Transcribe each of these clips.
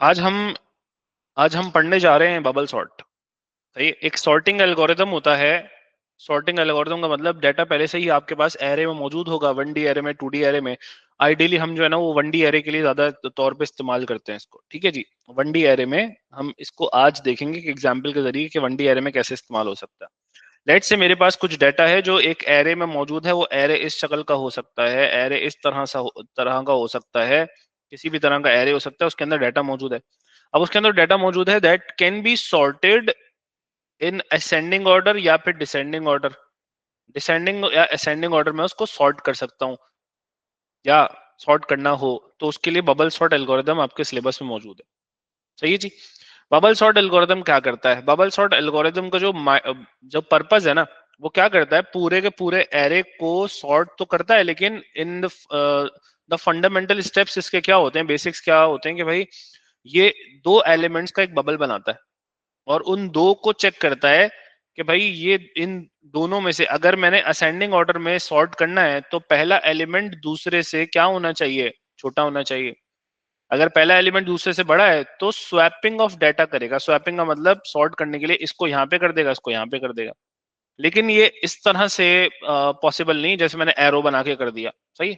आज हम आज हम पढ़ने जा रहे हैं बबल सॉर्ट। सही, एक सॉर्टिंग एल्गोरिदम होता है। सॉर्टिंग एल्गोरिदम का मतलब डाटा पहले से ही आपके पास एरे में मौजूद होगा, 1D एरे में, 2D एरे में। आइडियली हम जो है ना वो 1D एरे के लिए ज्यादा तौर पे इस्तेमाल करते हैं इसको। ठीक है जी, 1D एरे में हम इसको आज देखेंगे कि एग्जाम्पल के जरिए कि 1D एरे में कैसे इस्तेमाल हो सकता है। लेट से मेरे पास कुछ डाटा है जो एक एरे में मौजूद है। वो एरे इस शक्ल का हो सकता है, एरे इस तरह का हो सकता है, किसी भी तरह का एरे हो सकता है, उसके अंदर डाटा मौजूद है। अब उसके अंदर डाटा मौजूद है that can be sorted in ascending order या फिर डिसेंडिंग ऑर्डर। डिसेंडिंग या असेंडिंग ऑर्डर में उसको सॉर्ट कर सकता हूँ, या सॉर्ट करना हो तो उसके लिए बबल सॉर्ट एल्गोरिदम आपके सिलेबस में मौजूद है। सही है जी। बबल सॉर्ट एल्गोरिदम क्या करता है? बबल सॉर्ट एल्गोरिदम का जो पर्पस है ना, वो क्या करता है, पूरे के पूरे एरे को सॉर्ट तो करता है, लेकिन इन द फंडामेंटल स्टेप्स इसके क्या होते हैं, बेसिक्स क्या होते हैं कि भाई ये दो एलिमेंट्स का एक बबल बनाता है और उन दो को चेक करता है कि भाई ये इन दोनों में से अगर मैंने असेंडिंग ऑर्डर में सॉर्ट करना है तो पहला एलिमेंट दूसरे से क्या होना चाहिए, छोटा होना चाहिए। अगर पहला एलिमेंट दूसरे से बड़ा है तो स्वैपिंग ऑफ डाटा करेगा। स्वैपिंग का मतलब सॉर्ट करने के लिए इसको यहाँ पे कर देगा, इसको यहाँ पे कर देगा। लेकिन ये इस तरह से पॉसिबल नहीं जैसे मैंने एरो बना के कर दिया। सही है?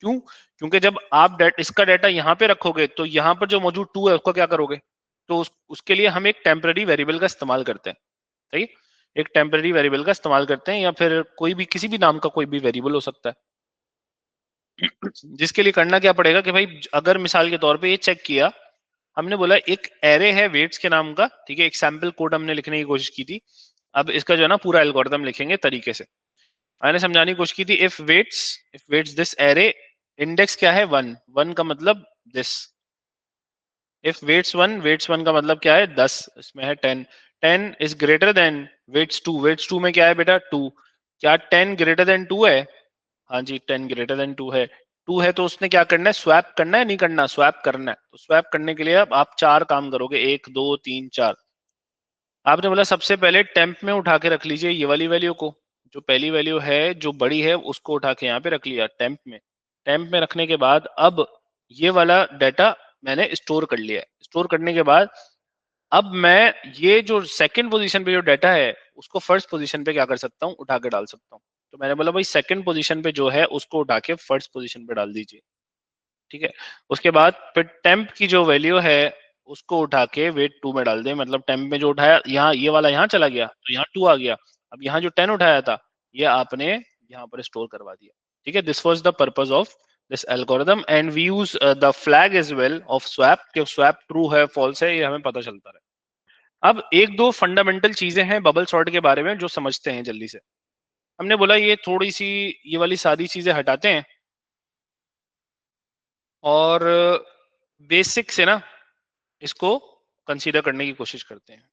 क्यों? क्योंकि जब आप इसका डाटा यहाँ पे रखोगे तो यहाँ पर जो मौजूद 2 है उसको क्या करोगे? तो उसके लिए हम एक टेम्पररी वेरिएबल का इस्तेमाल करते हैं। सही, एक टेम्पररी वेरिएबल का इस्तेमाल करते हैं, या फिर कोई भी किसी भी नाम का कोई भी वेरिएबल हो सकता है। जिसके लिए करना क्या पड़ेगा कि भाई अगर मिसाल के तौर पे ये चेक किया, हमने बोला एक एरे है वेट्स के नाम का, ठीक है, एक सैंपल कोड हमने लिखने की कोशिश की थी। अब इसका जो है ना पूरा एल्गोरिथम लिखेंगे तरीके से। मैंने समझाने की कोशिश की थी, if weights this array, index क्या है, 1, 1 का मतलब दिस। इफ वेट्स वन का मतलब क्या है, 10, इसमें है 10, 10 is greater than weights 2, weights 2 में क्या है बेटा, 2। क्या 10 ग्रेटर देन 2 है? हाँ जी, 10 ग्रेटर देन 2 है। 2 है तो उसने क्या करना है, स्वैप करना है, नहीं करना, स्वैप करना है। तो स्वैप करने के लिए अब आप 4 काम करोगे, 1 2 3 4। आपने बोला सबसे पहले टेम्प में उठा के रख लीजिए ये वाली वैल्यू को, जो पहली वैल्यू है जो बड़ी है उसको उठा के यहाँ पे रख लिया टेम्प में। टेम्प में रखने के बाद अब ये वाला डाटा मैंने स्टोर कर लिया है। स्टोर करने के बाद अब मैं ये जो सेकंड पोजीशन पे जो डाटा है उसको फर्स्ट पोजीशन पे क्या कर सकता हूँ, उठा के डाल सकता हूँ। तो मैंने बोला भाई सेकंड पोजीशन पे जो है उसको उठा के फर्स्ट पोजीशन पे डाल दीजिए। ठीक है, उसके बाद फिर टेम्प की जो वैल्यू है उसको उठा के वेट 2 में डाल दें। मतलब टेम्प में जो उठाया, यहाँ ये वाला यहाँ चला गया तो यहाँ 2 आ गया। अब यहाँ जो 10 उठाया था ये आपने यहाँ पर स्टोर करवा दिया। ठीक है, this was the purpose of this algorithm and we use the flag as well of swap, कि स्वैप ट्रू है फॉल्स है ये हमें पता चलता रहे। अब एक दो फंडामेंटल चीजें हैं बबल सॉर्ट के बारे में जो समझते हैं जल्दी से। हमने बोला ये थोड़ी सी, ये वाली सारी चीजें हटाते हैं और बेसिक से ना इसको कंसीडर करने की कोशिश करते हैं,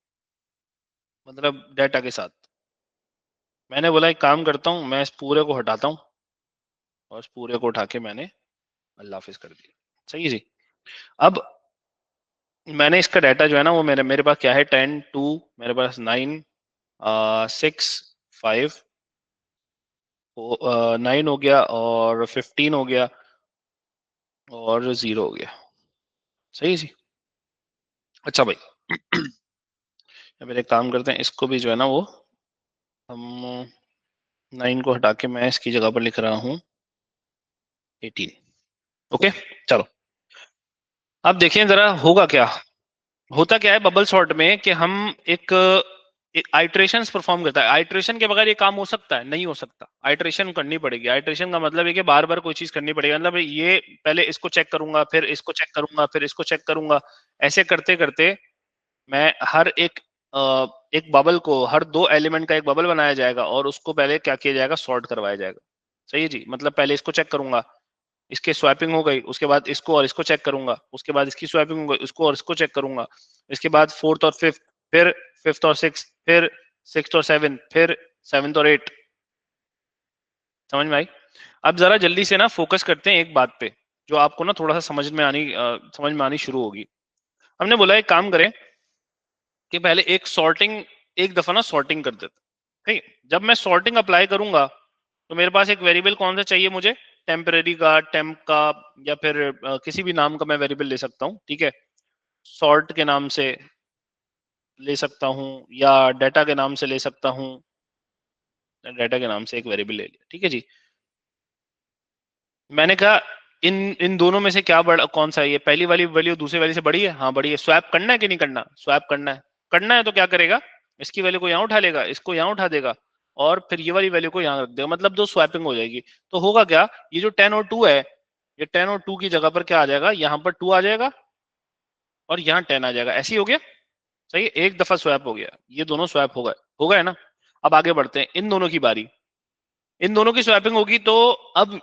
मतलब डाटा के साथ। मैंने बोला एक काम करता हूँ, मैं इस पूरे को हटाता हूँ और इस पूरे को उठा के मैंने अल्लाह हाफिज कर दिया। सही है जी। अब मैंने इसका डाटा जो है ना वो मेरे मेरे पास क्या है, 10 2, मेरे पास 9 6 5, 9 हो गया और 15 हो गया और 0 हो गया। सही है जी। अच्छा भाई, या फिर एक काम करते हैं, इसको भी जो है ना वो हम 9 को हटा के मैं इसकी जगह पर लिख रहा हूँ 18। ओके, चलो अब देखें जरा होगा क्या। होता क्या है बबल सॉर्ट में कि हम एक एक आइट्रेशंस परफॉर्म करता है। आइट्रेशन के बगैर ये काम हो सकता है? नहीं हो सकता, आइट्रेशन करनी पड़ेगी। आइट्रेशन का मतलब है कि बार बार कोई चीज करनी पड़ेगी। मतलब ये पहले इसको चेक करूंगा, फिर इसको चेक करूंगा, फिर इसको चेक करूंगा। ऐसे करते करते मैं हर एक बबल को, हर दो एलिमेंट का एक बबल बनाया जाएगा और उसको पहले क्या किया जाएगा, सॉर्ट करवाया जाएगा। सही है जी। मतलब पहले इसको चेक करूंगा, इसके स्वैपिंग हो गई, उसके बाद इसको और इसको चेक करूंगा, उसके बाद इसकी स्वैपिंग हो गई, उसको और इसको चेक करूंगा, इसके बाद फोर्थ और फिफ्थ, फिर फिफ्थ और सिक्स, फिर सिक्स और सेवन, फिर सेवन्थ और एट। समझ में आई? अब जरा जल्दी से ना फोकस करते हैं एक बात पे जो आपको ना थोड़ा सा समझ में आनी शुरू होगी। हमने बोला एक काम करें कि पहले एक दफा ना सॉर्टिंग कर देते। ठीक, जब मैं सॉर्टिंग अप्लाई करूंगा तो मेरे पास एक वेरिएबल कौन सा चाहिए मुझे, टेम्पररी का, टेम्प का, या फिर किसी भी नाम का मैं वेरिएबल ले सकता हूँ। ठीक है, सॉर्ट के नाम से ले सकता हूं या डाटा के नाम से ले सकता हूं। डाटा के नाम से एक वेरिएबल ले लिया, ठीक है जी। मैंने कहा इन इन दोनों में से क्या बड़ा, कौन सा है, ये पहली वाली वैल्यू दूसरी वाली से बड़ी है? हाँ बड़ी है। स्वैप करना है कि नहीं करना? स्वैप करना है। करना है तो क्या करेगा, इसकी वैल्यू को यहाँ उठा लेगा, इसको यहाँ उठा देगा, और फिर ये वाली वैल्यू को यहाँ रख देगा, मतलब दो स्वैपिंग हो जाएगी। तो होगा क्या, ये जो 10 और 2 है, ये 10 और 2 की जगह पर क्या आ जाएगा, यहाँ पर 2 आ जाएगा और यहाँ 10 आ जाएगा। ऐसे ही हो गया, सही है, एक दफा स्वैप हो गया, ये दोनों स्वैप हो गए ना। अब आगे बढ़ते हैं, इन दोनों की बारी, इन दोनों की स्वैपिंग होगी। तो अब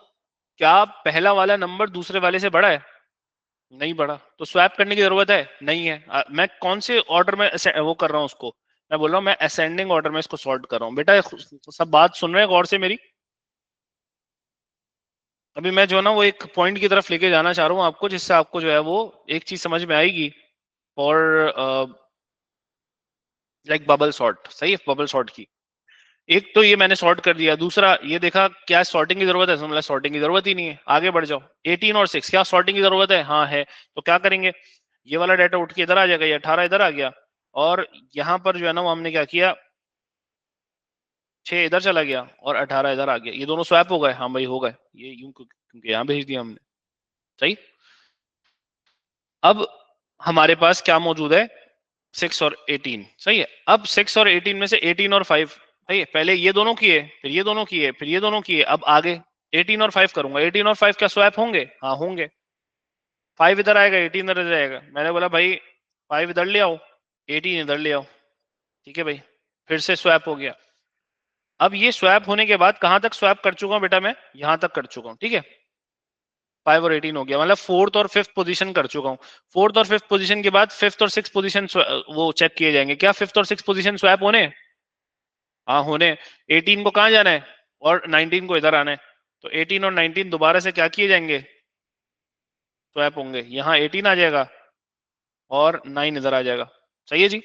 क्या पहला वाला नंबर दूसरे वाले से बड़ा है? नहीं बड़ा, तो स्वैप करने की जरूरत है नहीं है। मैं कौन से ऑर्डर में वो कर रहा हूँ उसको, मैं बोल रहा हूँ मैं असेंडिंग ऑर्डर में इसको सॉर्ट कर रहा हूँ। बेटा सब बात सुन रहे हैं गौर से मेरी? अभी मैं जो है ना वो एक पॉइंट की तरफ लेके जाना चाह रहा हूँ आपको, जिससे आपको जो है वो एक चीज समझ में आएगी। और लाइक बबल सॉर्ट, सही है, बबल सॉर्ट की एक तो ये मैंने सॉर्ट कर दिया, दूसरा ये देखा क्या सॉर्टिंग की जरूरत है, समझ सॉर्टिंग की जरूरत ही नहीं है। आगे बढ़ जाओ, 18 और 6 क्या सॉर्टिंग की जरूरत है? हाँ है। तो क्या करेंगे, ये वाला डाटा उठ के इधर आ जाएगा, ये 18 इधर आ गया, और यहाँ पर जो है ना वो हमने क्या किया, 6 इधर चला गया और 18 इधर आ गया, ये दोनों स्वैप हो गए। हाँ भाई हो गए, ये यूं क्योंकि यहाँ भेज दिया हमने, सही। अब हमारे पास क्या मौजूद है, 6 और 18, सही है। अब 6 और 18 में से 18 और 5, सही है, पहले ये दोनों किए, फिर ये दोनों किए, फिर ये दोनों किए, अब आगे 18 और 5 करूंगा। 18 और 5 क्या स्वैप होंगे? हाँ होंगे। 5 इधर आएगा, 18 इधर जाएगा। मैंने बोला भाई 5 इधर ले आओ, 18 इधर ले आओ, ठीक है भाई, फिर से स्वैप हो गया। अब ये स्वैप होने के बाद कहां तक स्वैप कर चुका हूं बेटा मैं? यहां तक कर चुका हूं, ठीक है। 5 और 18 हो गया, मतलब फोर्थ और फिफ्थ पोजीशन कर चुका हूँ। फोर्थ और फिफ्थ पोजीशन के बाद फिफ्थ और सिक्स पोजीशन वो चेक किए जाएंगे। क्या फिफ्थ और सिक्स पोजीशन स्वैप होने? हाँ होने। 18 को कहाँ जाना है और 19 को इधर आना है, तो 18 और 19 दोबारा से क्या किए जाएंगे, स्वैप होंगे। यहाँ 18 आ जाएगा और 9 इधर आ जाएगा, सही है जी।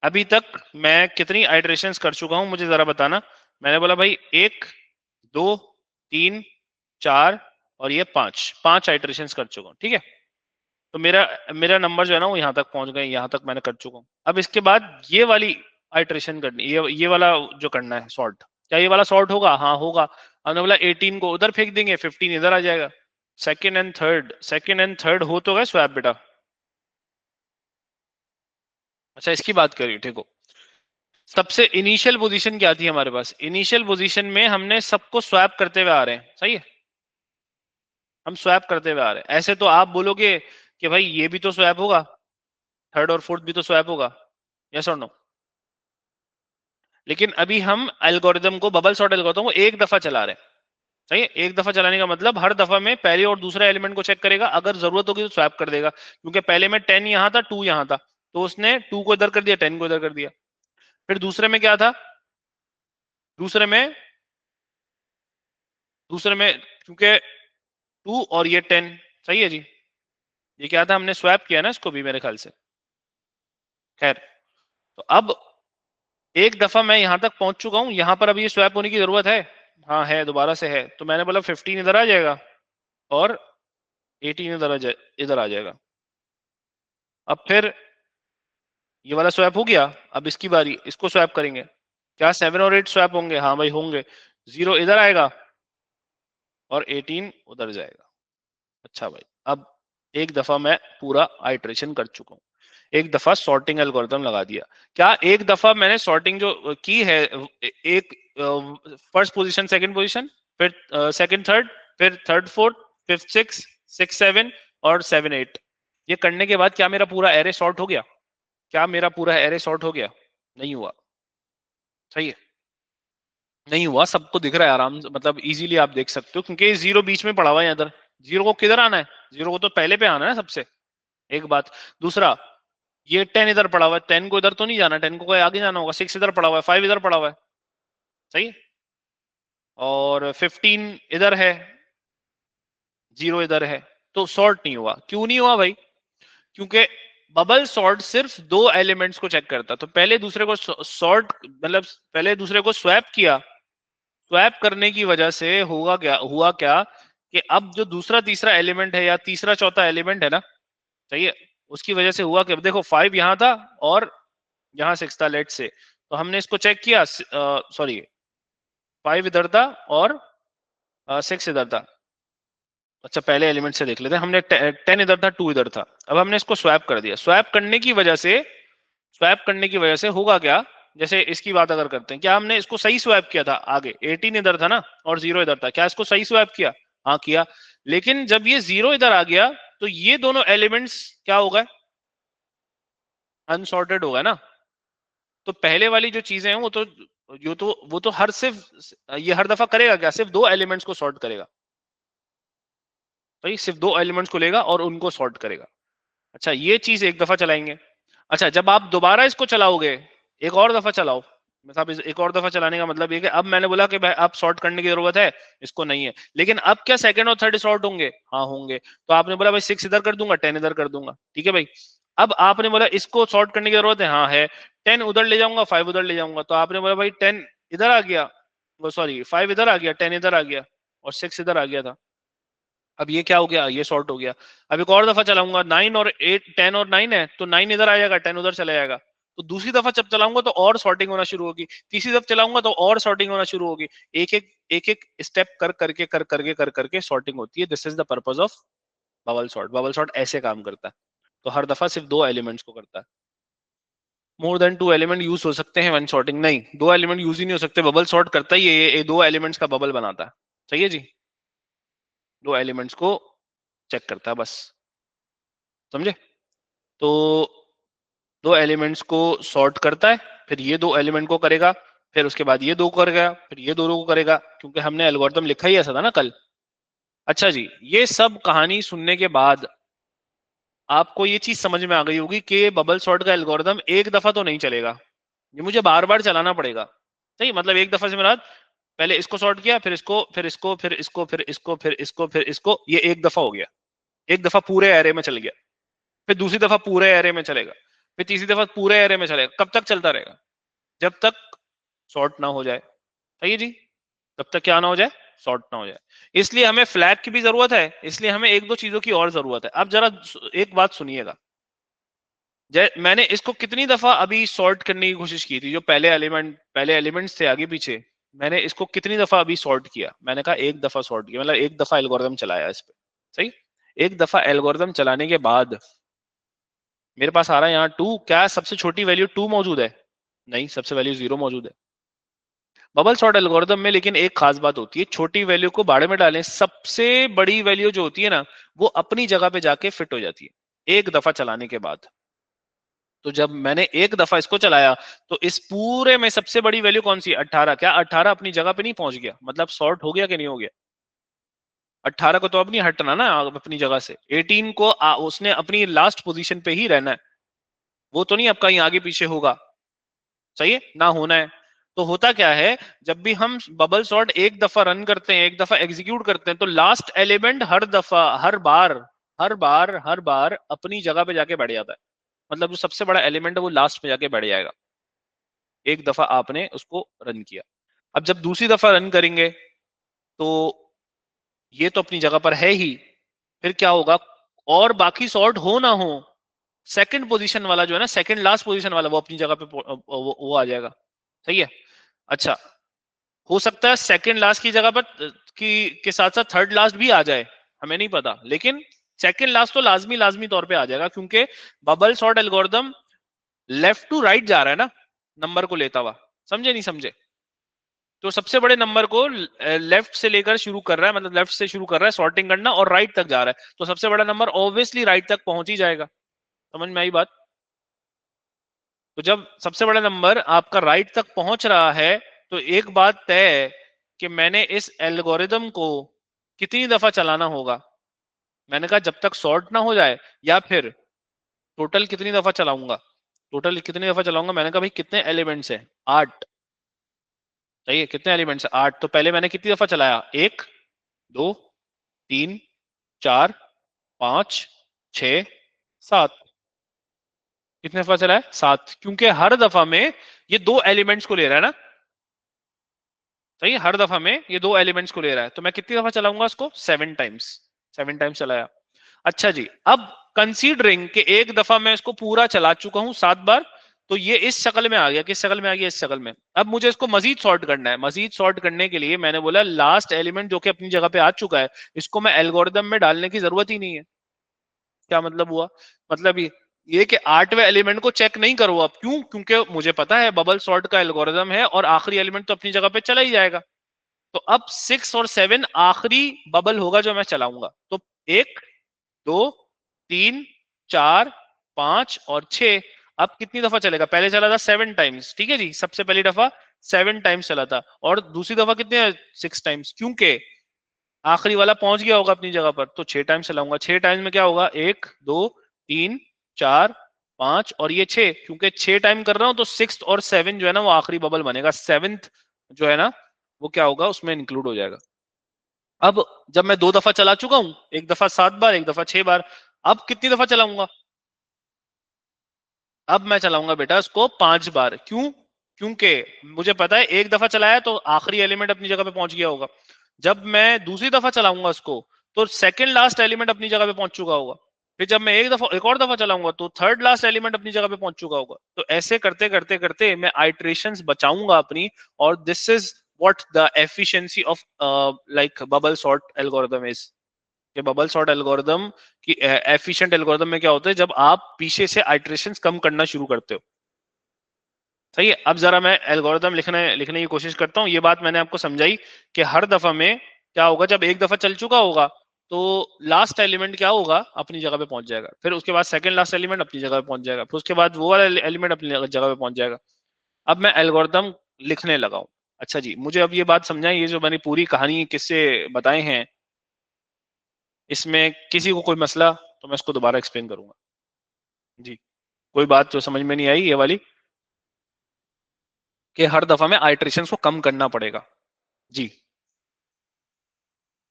अभी तक मैं कितनी आइटरेशंस कर चुका हूं मुझे जरा बताना। मैंने बोला भाई 1 2 3 4 और ये 5, 5 आइटरेशंस कर चुका हूं, ठीक है। तो मेरा मेरा नंबर जो है ना वो यहाँ तक पहुंच गए, यहाँ तक मैंने कर चुका हूँ। अब इसके बाद ये वाली आइटरेशन करनी, ये वाला जो करना है सॉर्ट, क्या ये वाला सॉर्ट होगा? हाँ होगा। हमने बोला 18 को उधर फेंक देंगे, 15 इधर आ जाएगा। सेकंड एंड थर्ड हो तो गए स्वैप बेटा। अच्छा इसकी बात करिए, ठीक हो। सबसे इनिशियल पोजीशन क्या थी हमारे पास? इनिशियल पोजीशन में हमने सबको स्वैप करते हुए आ रहे हैं, सही है, हम स्वैप करते हुए आ रहे हैं। ऐसे तो आप बोलोगे कि भाई ये भी तो स्वैप होगा, थर्ड और फोर्थ भी तो स्वैप होगा, यस और नो। लेकिन अभी हम एल्गोरिदम को, बबल सॉर्ट एल्गोरिदम को एक दफा चला रहे हैं, सही है। एक दफा चलाने का मतलब हर दफा में पहले और दूसरे एलिमेंट को चेक करेगा, अगर जरूरत होगी तो स्वैप कर देगा। क्योंकि पहले में 10 यहां था, 2 यहां था, तो उसने 2 को इधर कर दिया, 10 को इधर कर दिया। फिर दूसरे में क्या था, दूसरे में दूसरे में क्योंकि 2 और ये 10, सही है जी। ये क्या था, हमने स्वैप किया ना इसको भी मेरे ख्याल से। खैर, तो अब एक दफा मैं यहां तक पहुंच चुका हूं, यहां पर अभी ये स्वैप होने की जरूरत है? हाँ है, दोबारा से है। तो मैंने बोला 15 इधर आ जाएगा और 18 इधर आ जाएगा। अब फिर ये वाला स्वैप हो गया, अब इसकी बारी, इसको स्वैप करेंगे। क्या 7 और 8 स्वैप होंगे? हाँ भाई होंगे। 0 इधर आएगा और 18 उधर जाएगा। अच्छा भाई, अब एक दफा मैं पूरा आइट्रेशन कर चुका हूँ, एक दफा सॉर्टिंग एल्गोरिथम लगा दिया। क्या एक दफा मैंने सॉर्टिंग जो की है, एक फर्स्ट पोजीशन सेकंड पोजीशन, फिर सेकंड थर्ड, फिर third fourth, fifth six, six seven और सेवन एट, ये करने के बाद क्या मेरा पूरा एरे सॉर्ट हो गया? क्या मेरा पूरा एरे सॉर्ट हो गया? नहीं हुआ, सही है, नहीं हुआ। सबको दिख रहा है आराम से, मतलब इजीली आप देख सकते हो, क्योंकि जीरो बीच में पड़ा हुआ है इधर। जीरो को किधर आना है? जीरो को तो पहले पे आना है सबसे, एक बात। दूसरा, ये 10 इधर पड़ा हुआ है, 10 को इधर तो नहीं जाना, 10 को आगे जाना होगा। 6 इधर पड़ा हुआ है, 5 इधर पड़ा हुआ है, सही। और 15 इधर है, 0 इधर है, तो सॉर्ट नहीं हुआ। क्यों नहीं हुआ भाई? क्योंकि बबल सॉर्ट सिर्फ दो एलिमेंट्स को चेक करता। तो पहले दूसरे को सॉर्ट, मतलब पहले दूसरे को स्वैप किया, स्वैप करने की वजह से हुआ क्या कि अब जो दूसरा तीसरा एलिमेंट है या तीसरा चौथा एलिमेंट है ना, सही है, उसकी वजह से हुआ कि देखो 5 यहाँ था और यहाँ 6 था लेट से, तो हमने इसको चेक किया, सॉरी 5 इधर था और 6 इधर था। अच्छा पहले एलिमेंट से देख लेते हैं, हमने 10 इधर था 2 इधर था। अब हमने इसको स्वैप कर दिया, स्वैप करने की वजह से, स्वैप करने की वजह से होगा क्या, जैसे इसकी बात अगर करते हैं, क्या हमने इसको सही स्वैप किया था, आगे 18 इधर था ना और 0 इधर था, क्या इसको सही स्वैप किया? हाँ किया। लेकिन जब ये 0 इधर आ गया तो ये दोनों एलिमेंट्स क्या हो गए, अनसॉर्टेड हो गए ना। तो पहले वाली जो चीजें हैं वो तो हर सिर्फ ये हर दफा करेगा क्या, सिर्फ दो एलिमेंट्स को सॉर्ट करेगा, तो ये सिर्फ दो एलिमेंट्स को लेगा और उनको सॉर्ट करेगा। अच्छा ये चीज एक दफा चलाएंगे। अच्छा जब आप दोबारा इसको चलाओगे, एक और दफा चलाओ, मतलब एक और दफा चलाने का मतलब ये कि अब मैंने बोला कि भाई अब सॉर्ट करने की जरूरत है, इसको नहीं है, लेकिन अब क्या सेकंड और थर्ड सॉर्ट होंगे? हाँ होंगे। तो आपने बोला भाई 6 इधर कर दूंगा 10 इधर कर दूंगा, ठीक है भाई। अब आपने बोला इसको सॉर्ट करने की जरूरत है, हाँ है, 10 उधर ले जाऊंगा 5 उधर ले जाऊंगा, तो आपने बोला भाई 10 इधर आ गया, वो सॉरी 5 इधर आ गया 10 इधर आ गया और 6 इधर आ गया था। अब ये क्या हो गया, ये सॉर्ट हो गया। अब एक और दफा चलाऊंगा, 9 और 8 10 और 9 है, तो 9 इधर आ जाएगा 10 उधर चला जाएगा। तो दूसरी दफा जब चलाऊंगा तो और सॉर्टिंग होना शुरू होगी, तीसरी दफा चलाऊंगा तो और सॉर्टिंग होना शुरू होगी। एक एक स्टेप कर करके सॉर्टिंग होती है। This is the purpose of bubble sort. Bubble sort ऐसे काम करता है, तो हर दफा सिर्फ दो एलिमेंट्स को करता है। More than two element use हो सकते हैं वन सॉर्टिंग, नहीं दो एलिमेंट यूज ही नहीं हो सकते, बबल सॉर्ट करता ही ये दो एलिमेंट्स का बबल बनाता है। सही है जी, दो एलिमेंट्स को चेक करता है बस, समझे? तो दो एलिमेंट्स को सॉर्ट करता है, फिर ये दो एलिमेंट को करेगा, फिर उसके बाद ये दो करेगा, फिर ये दोनों को करेगा, क्योंकि हमने एल्गोरिथम लिखा ही ऐसा था ना कल। अच्छा जी, ये सब कहानी सुनने के बाद आपको ये चीज समझ में आ गई होगी कि बबल सॉर्ट का एल्गोरिथम एक दफा तो नहीं चलेगा, ये मुझे बार बार चलाना पड़ेगा। सही, मतलब एक दफा से मेरा पहले इसको सॉर्ट किया, फिर इसको, फिर इसको, फिर इसको, फिर इसको, फिर इसको, फिर इसको, ये एक दफा हो गया, एक दफा पूरे एरे में चल गया, फिर दूसरी दफा पूरे एरे में चलेगा, फिर तीसरी दफा पूरे एरे में चलेगा। कब तक चलता रहेगा? जब तक सॉर्ट ना हो जाए। सही है जी, तब तक क्या ना हो जाए, सॉर्ट ना हो जाए। इसलिए हमें फ्लैग की भी जरूरत है, इसलिए हमें एक दो चीजों की और जरूरत है। अब जरा एक बात सुनिएगा, मैंने इसको कितनी दफा अभी सॉर्ट करने की कोशिश की थी, जो पहले एलिमेंट्स थे आगे पीछे, मैंने इसको कितनी दफा अभी सॉर्ट किया? मैंने कहा एक दफा सॉर्ट किया, मतलब एक दफा एल्गोरिथम चलाया इस पे। सही, एक दफा एल्गोरिथम चलाने के बाद मेरे पास आ रहा है यहाँ 2, क्या सबसे छोटी वैल्यू 2 मौजूद है? नहीं, सबसे वैल्यू 0 मौजूद है बबल सॉर्ट एल्गोरिथम में। लेकिन एक खास बात होती है, छोटी वैल्यू को बाड़े में डालें, सबसे बड़ी वैल्यू जो होती है ना, वो अपनी जगह पे जाके फिट हो जाती है एक दफा चलाने के बाद। तो जब मैंने एक दफा इसको चलाया, तो इस पूरे में सबसे बड़ी वैल्यू कौन सी? 18। क्या 18 अपनी जगह पे नहीं पहुंच गया? मतलब सॉर्ट हो गया कि नहीं हो गया? 18 को तो अब नहीं हटना ना अपनी जगह से, 18 को उसने अपनी लास्ट पोजीशन पे ही रहना है, वो तो नहीं अब कहीं आगे पीछे होगा। सही है ना, होना है। तो होता क्या है, जब भी हम बबल सॉर्ट एक दफा रन करते हैं, एक दफा एग्जीक्यूट करते हैं, तो लास्ट एलिमेंट हर दफा, हर बार अपनी जगह पे जाके बैठ जाता है। मतलब जो सबसे बड़ा एलिमेंट है वो लास्ट में जाके बैठ जाएगा, एक दफा आपने उसको रन किया। अब जब दूसरी दफा रन करेंगे तो ये तो अपनी जगह पर है ही, फिर क्या होगा, और बाकी सॉर्ट हो ना हो, सेकंड पोजीशन वाला जो है ना, सेकंड लास्ट पोजीशन वाला, वो अपनी जगह पे वो आ जाएगा। सही है। अच्छा, हो सकता है सेकंड लास्ट की जगह पर के साथ साथ थर्ड लास्ट भी आ जाए, हमें नहीं पता, लेकिन सेकंड लास्ट तो लाजमी लाजमी तौर पे आ जाएगा, क्योंकि bubble sort algorithm left to right जा रहा है ना, नंबर को लेता हुआ। समझे नहीं समझे? तो सबसे बड़े नंबर को लेफ्ट से लेकर शुरू कर रहा है, मतलब लेफ्ट से शुरू कर रहा है सॉर्टिंग करना, और राइट तक जा रहा है, तो सबसे बड़ा नंबर ऑब्वियसली राइट तक पहुंच ही जाएगा। समझ में आई बात? तो जब सबसे बड़ा नंबर आपका राइट तक पहुंच रहा है, तो एक बात तय है कि मैंने इस एल्गोरिदम को कितनी दफा चलाना होगा। मैंने कहा जब तक सॉर्ट ना हो जाए, या फिर टोटल कितनी दफा चलाऊंगा, टोटल कितनी दफा चलाऊंगा? मैंने कहा भाई कितने एलिमेंट्स हैं? 8। सही है, कितने एलिमेंट्स हैं? 8। तो पहले मैंने कितनी दफा चलाया? 1 2 3 4 5 6 7। कितने दफा चलाया? 7, क्योंकि हर दफा में ये दो एलिमेंट्स को ले रहा है ना। सही है, हर दफा में ये दो एलिमेंट्स को ले रहा है, तो मैं कितनी दफा चलाऊंगा उसको? 7 टाइम्स। 7 टाइम्स चलाया। अच्छा जी, अब कंसीडरिंग कि एक दफा मैं इसको पूरा चला चुका हूं 7 बार, तो ये इस शक्ल में आ गया, किस शक्ल में आ गया, इस शक्ल में। अब मुझे इसको मजीद सॉर्ट करना है। मजीद सॉर्ट करने के लिए मैंने बोला लास्ट एलिमेंट जो कि अपनी जगह पे आ चुका है, इसको मैं एल्गोरिदम में डालने की जरूरत ही नहीं है। क्या मतलब हुआ? मतलब ये कि 8वें एलिमेंट को चेक नहीं करो अब। क्यों? क्योंकि मुझे पता है बबल सॉर्ट का एल्गोरिदम है और आखिरी एलिमेंट तो अपनी जगह पे चला ही जाएगा। तो अब 6 और 7 आखिरी बबल होगा जो मैं चलाऊंगा। तो 1, 2, 3, 4, 5 और 6 अब कितनी दफा चलेगा? पहले चला था 7 टाइम्स, ठीक है जी, सबसे पहली दफा 7 टाइम्स चला था, और दूसरी दफा कितने? 6 टाइम्स, क्योंकि आखिरी वाला पहुंच गया होगा अपनी जगह पर। तो 6 टाइम्स चलाऊंगा। 6 टाइम्स में क्या होगा? 1, 2, 3, 4, 5 और ये 6, क्योंकि 6 टाइम कर रहा हूं तो 6 और 7 जो है ना वो आखिरी बबल बनेगा। 7th जो है ना वो क्या होगा, उसमें इंक्लूड हो जाएगा। अब जब मैं 2 दफा चला चुका हूं, एक दफा 7 बार, एक दफा 6 बार, अब कितनी दफा चलाऊंगा? अब मैं चलाऊंगा बेटा इसको 5 बार। क्यों? क्योंकि मुझे पता है एक दफा चलाया तो आखिरी एलिमेंट अपनी जगह पे पहुंच गया होगा। जब मैं दूसरी दफा चलाऊंगा इसको तो सेकंड लास्ट एलिमेंट अपनी जगह पे पहुंच चुका होगा। फिर जब मैं एक और दफा चलाऊंगा तो थर्ड लास्ट एलिमेंट अपनी जगह पे पहुंच चुका होगा। तो ऐसे करते करते करते मैं आइट्रेशंस बचाऊंगा अपनी। और this is what the efficiency of like bubble sort algorithm is. कि बबल सॉर्ट एल्गोरिदम की एफिशिएंट एल्गोरिदम में क्या होता है, जब आप पीछे से आइट्रेशंस कम करना शुरू करते हो। सही है। अब जरा मैं एल्गोरिदम लिखने लिखने की कोशिश करता हूं। ये बात मैंने आपको समझाई कि हर दफा में क्या होगा, जब एक दफा चल चुका होगा तो लास्ट एलिमेंट क्या होगा, अपनी जगह पे पहुंच जाएगा। फिर उसके बाद सेकंड लास्ट एलिमेंट अपनी जगह पे पहुंच जाएगा। फिर उसके बाद वो वाला एलिमेंट अपनी जगह पे पहुंच जाएगा। अब मैं एल्गोरिदम लिखने लगा हूं। अच्छा जी, मुझे अब ये बात समझाएं, ये जो मैंने पूरी कहानी किससे बताए हैं, इसमें किसी को कोई मसला तो मैं इसको दोबारा एक्सप्लेन करूंगा। जी, कोई बात जो समझ में नहीं आई ये वाली, कि हर दफा में आइट्रेशन को कम करना पड़ेगा। जी,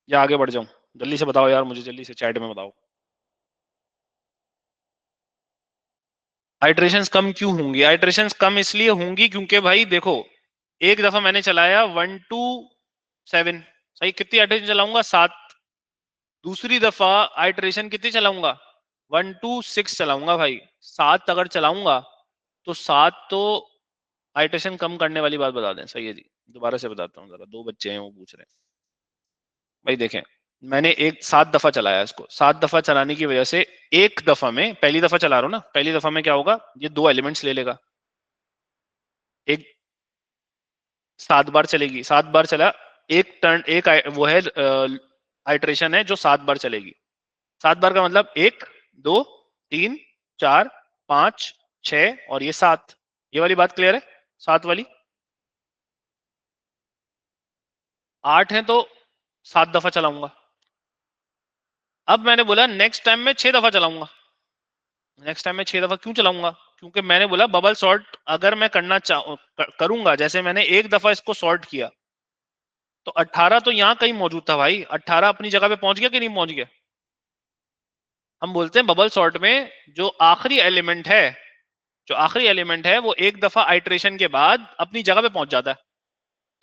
या आगे बढ़ जाऊं? जल्दी से बताओ यार, मुझे जल्दी से चैट में बताओ। आइट्रेशन कम क्यों होंगी? आइट्रेशन कम इसलिए होंगी क्योंकि भाई देखो, एक दफा मैंने चलाया 1 to 7, सही, कितनी आइट्रेशन चलाऊंगा? 7। दूसरी दफा आइट्रेशन कितनी चलाऊंगा? 1 to 6 चलाऊंगा भाई। 7 अगर चलाऊंगा तो 7 तो आइट्रेशन कम करने वाली बात बता दें। सही है जी, दोबारा से बताता हूँ, जरा दो बच्चे हैं वो पूछ रहे हैं। भाई देखें, मैंने एक 7 दफा चलाया इसको। 7 दफा चलाने की वजह से एक दफा में, पहली दफा चला रहा हूं ना, पहली दफा में क्या होगा, ये 2 एलिमेंट्स ले लेगा। एक 7 बार चलेगी, 7 बार चला, एक टर्न, एक वो है आइट्रेशन है जो 7 बार चलेगी। 7 बार का मतलब 1, 2, 3, 4, 5, 6 और ये 7। ये वाली बात क्लियर है? 7 वाली। 8 है तो 7 दफा चलाऊंगा। अब मैंने बोला नेक्स्ट टाइम मैं 6 दफा चलाऊंगा। नेक्स्ट टाइम मैं 6 दफा क्यों चलाऊंगा? क्योंकि मैंने बोला बबल सॉर्ट अगर मैं करना करूंगा, जैसे मैंने एक दफा इसको सॉर्ट किया तो 18 तो यहां कहीं मौजूद था भाई। 18 अपनी जगह पे पहुंच गया कि नहीं पहुंच गया? हम बोलते हैं बबल सॉर्ट में जो आखिरी एलिमेंट है, जो आखिरी एलिमेंट है वो एक दफा आइट्रेशन के बाद अपनी जगह पे पहुंच जाता है।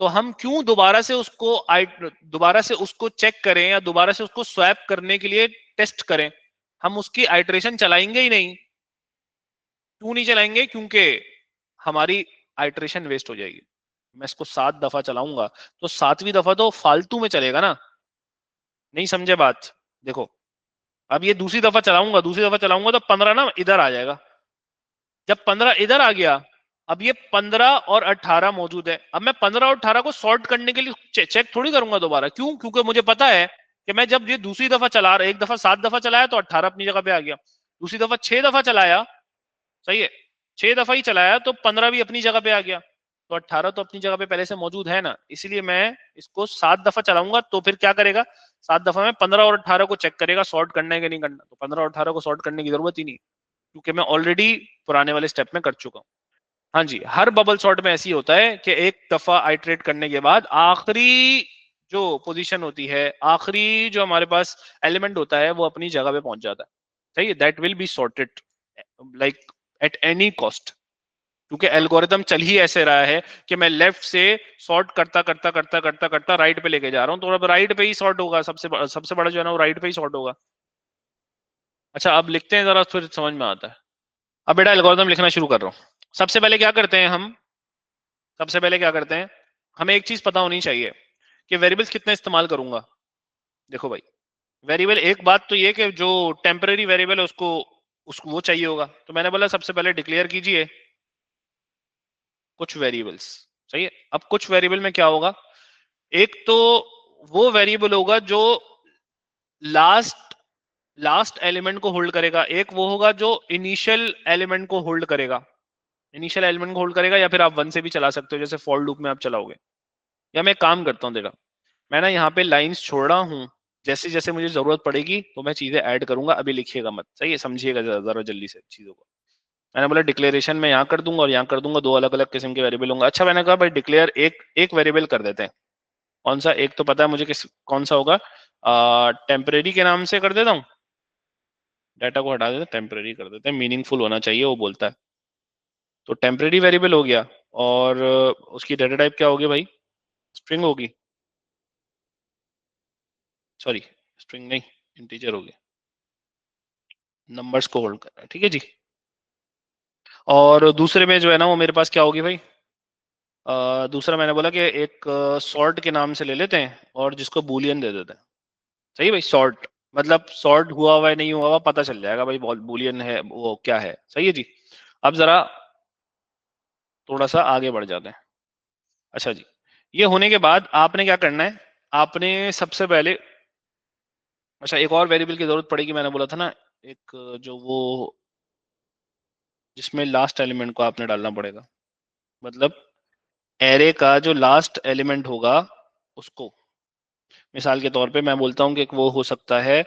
तो हम क्यों दोबारा से उसको चेक करें या दोबारा से उसको स्वैप करने के लिए टेस्ट करें? हम उसकी आइट्रेशन चलाएंगे ही नहीं। क्यों नहीं चलाएंगे? क्योंकि हमारी आइट्रेशन वेस्ट हो जाएगी। मैं इसको 7 दफा चलाऊंगा तो 7वीं दफा तो फालतू में चलेगा ना। नहीं समझे बात? देखो, अब ये दूसरी दफा चलाऊंगा तो 15 ना इधर आ जाएगा। जब 15 इधर आ गया, अब ये 15 और 18 मौजूद है। अब मैं 15 और 18 को सॉर्ट करने के लिए चेक थोड़ी करूंगा दोबारा। क्यों? क्योंकि मुझे पता है कि मैं जब ये दूसरी दफा चला रहा, एक दफा 7 दफा चलाया तो 18 अपनी जगह पे आ गया। दूसरी दफा 6 दफा चलाया, सही है, 6 दफा ही चलाया तो 15 भी अपनी जगह पे आ गया। तो 18 तो अपनी जगह पे पहले से मौजूद है ना। इसलिए मैं इसको 7 दफा चलाऊंगा तो फिर क्या करेगा, 7 दफा में 15 और 18 को चेक करेगा सॉर्ट करना है कि नहीं करना। तो 15 और 18 को सॉर्ट करने की जरूरत ही नहीं, क्योंकि मैं ऑलरेडी पुराने वाले स्टेप में कर चुका हूं। हाँ जी, हर बबल सॉर्ट में ऐसी ही होता है कि एक दफा आइट्रेट करने के बाद आखिरी जो पोजीशन होती है, आखिरी जो हमारे पास एलिमेंट होता है वो अपनी जगह पे पहुंच जाता है। सही है, that will be sorted like at any cost. क्योंकि एल्गोरिदम चल ही ऐसे रहा है कि मैं लेफ्ट से सॉर्ट करता करता करता करता करता राइट पे लेके जा रहा हूँ, तो अब राइट पे ही सॉर्ट होगा। सबसे बड़ा जो है ना वो राइट पे ही सॉर्ट होगा। अच्छा अब लिखते हैं जरा, फिर समझ में आता है। अब बेटा एल्गोरिथम लिखना शुरू कर रहा हूं। सबसे पहले क्या करते हैं हम, सबसे पहले क्या करते हैं, हमें एक चीज पता होनी चाहिए कि वेरिएबल्स कितने इस्तेमाल करूंगा। देखो भाई, वेरिएबल, एक बात तो ये कि जो टेम्पररी वेरिएबल है उसको उसको वो चाहिए होगा, तो मैंने बोला सबसे पहले डिक्लेयर कीजिए कुछ वेरिएबल्स। सही है। अब कुछ वेरिएबल में क्या होगा, एक तो वो वेरिएबल होगा जो लास्ट लास्ट एलिमेंट को होल्ड करेगा, एक वो होगा जो इनिशियल एलिमेंट को होल्ड करेगा। इनिशियल एलिमेंट को होल्ड करेगा, या फिर आप वन से भी चला सकते हो, जैसे फॉर लूप में आप चलाओगे। या मैं एक काम करता हूँ, देखा मैं ना यहाँ पे लाइंस छोड़ रहा हूँ, जैसे जैसे मुझे जरूरत पड़ेगी तो मैं चीजें ऐड करूंगा, अभी लिखिएगा मत, सही है, समझिएगा जरा जल्दी से चीजों को। मैंने बोला डिक्लेरेशन में यहाँ कर दूंगा और यहाँ कर दूंगा, दो अलग अलग किस्म के वेरिएबल होंगे। अच्छा मैंने कहा भाई डिक्लेयर एक एक वेरिएबल कर देते हैं। कौन सा, एक तो पता है मुझे किस कौन सा होगा, टेम्परेरी के नाम से कर देता हूँ। डाटा को हटा देते हैं, टेम्परेरी कर देते हैं, मीनिंगफुल होना चाहिए वो बोलता है। तो टेम्परेरी वेरिएबल हो गया, और उसकी डाटा टाइप क्या होगी भाई, स्ट्रिंग होगी, सॉरी स्ट्रिंग नहीं, इंटीजर होगी, नंबर्स को होल्ड करना है, ठीक है जी। और दूसरे में जो है ना वो मेरे पास क्या होगी भाई, दूसरा मैंने बोला कि एक सॉर्ट के नाम से ले लेते हैं और जिसको बूलियन दे देते हैं। सही भाई, सॉर्ट मतलब सॉर्ट हुआ है नहीं हुआ हुआ पता चल जाएगा भाई, बूलियन है वो क्या है। सही है जी। अब जरा थोड़ा सा आगे बढ़ जाते हैं। अच्छा जी, ये होने के बाद आपने क्या करना है, आपने सबसे पहले, अच्छा एक और वेरिएबल की जरूरत पड़ेगी, मैंने बोला था ना, एक जो वो जिसमें लास्ट एलिमेंट को आपने डालना पड़ेगा, मतलब एरे का जो लास्ट एलिमेंट होगा उसको। मिसाल के तौर पे मैं बोलता हूँ कि एक वो हो सकता है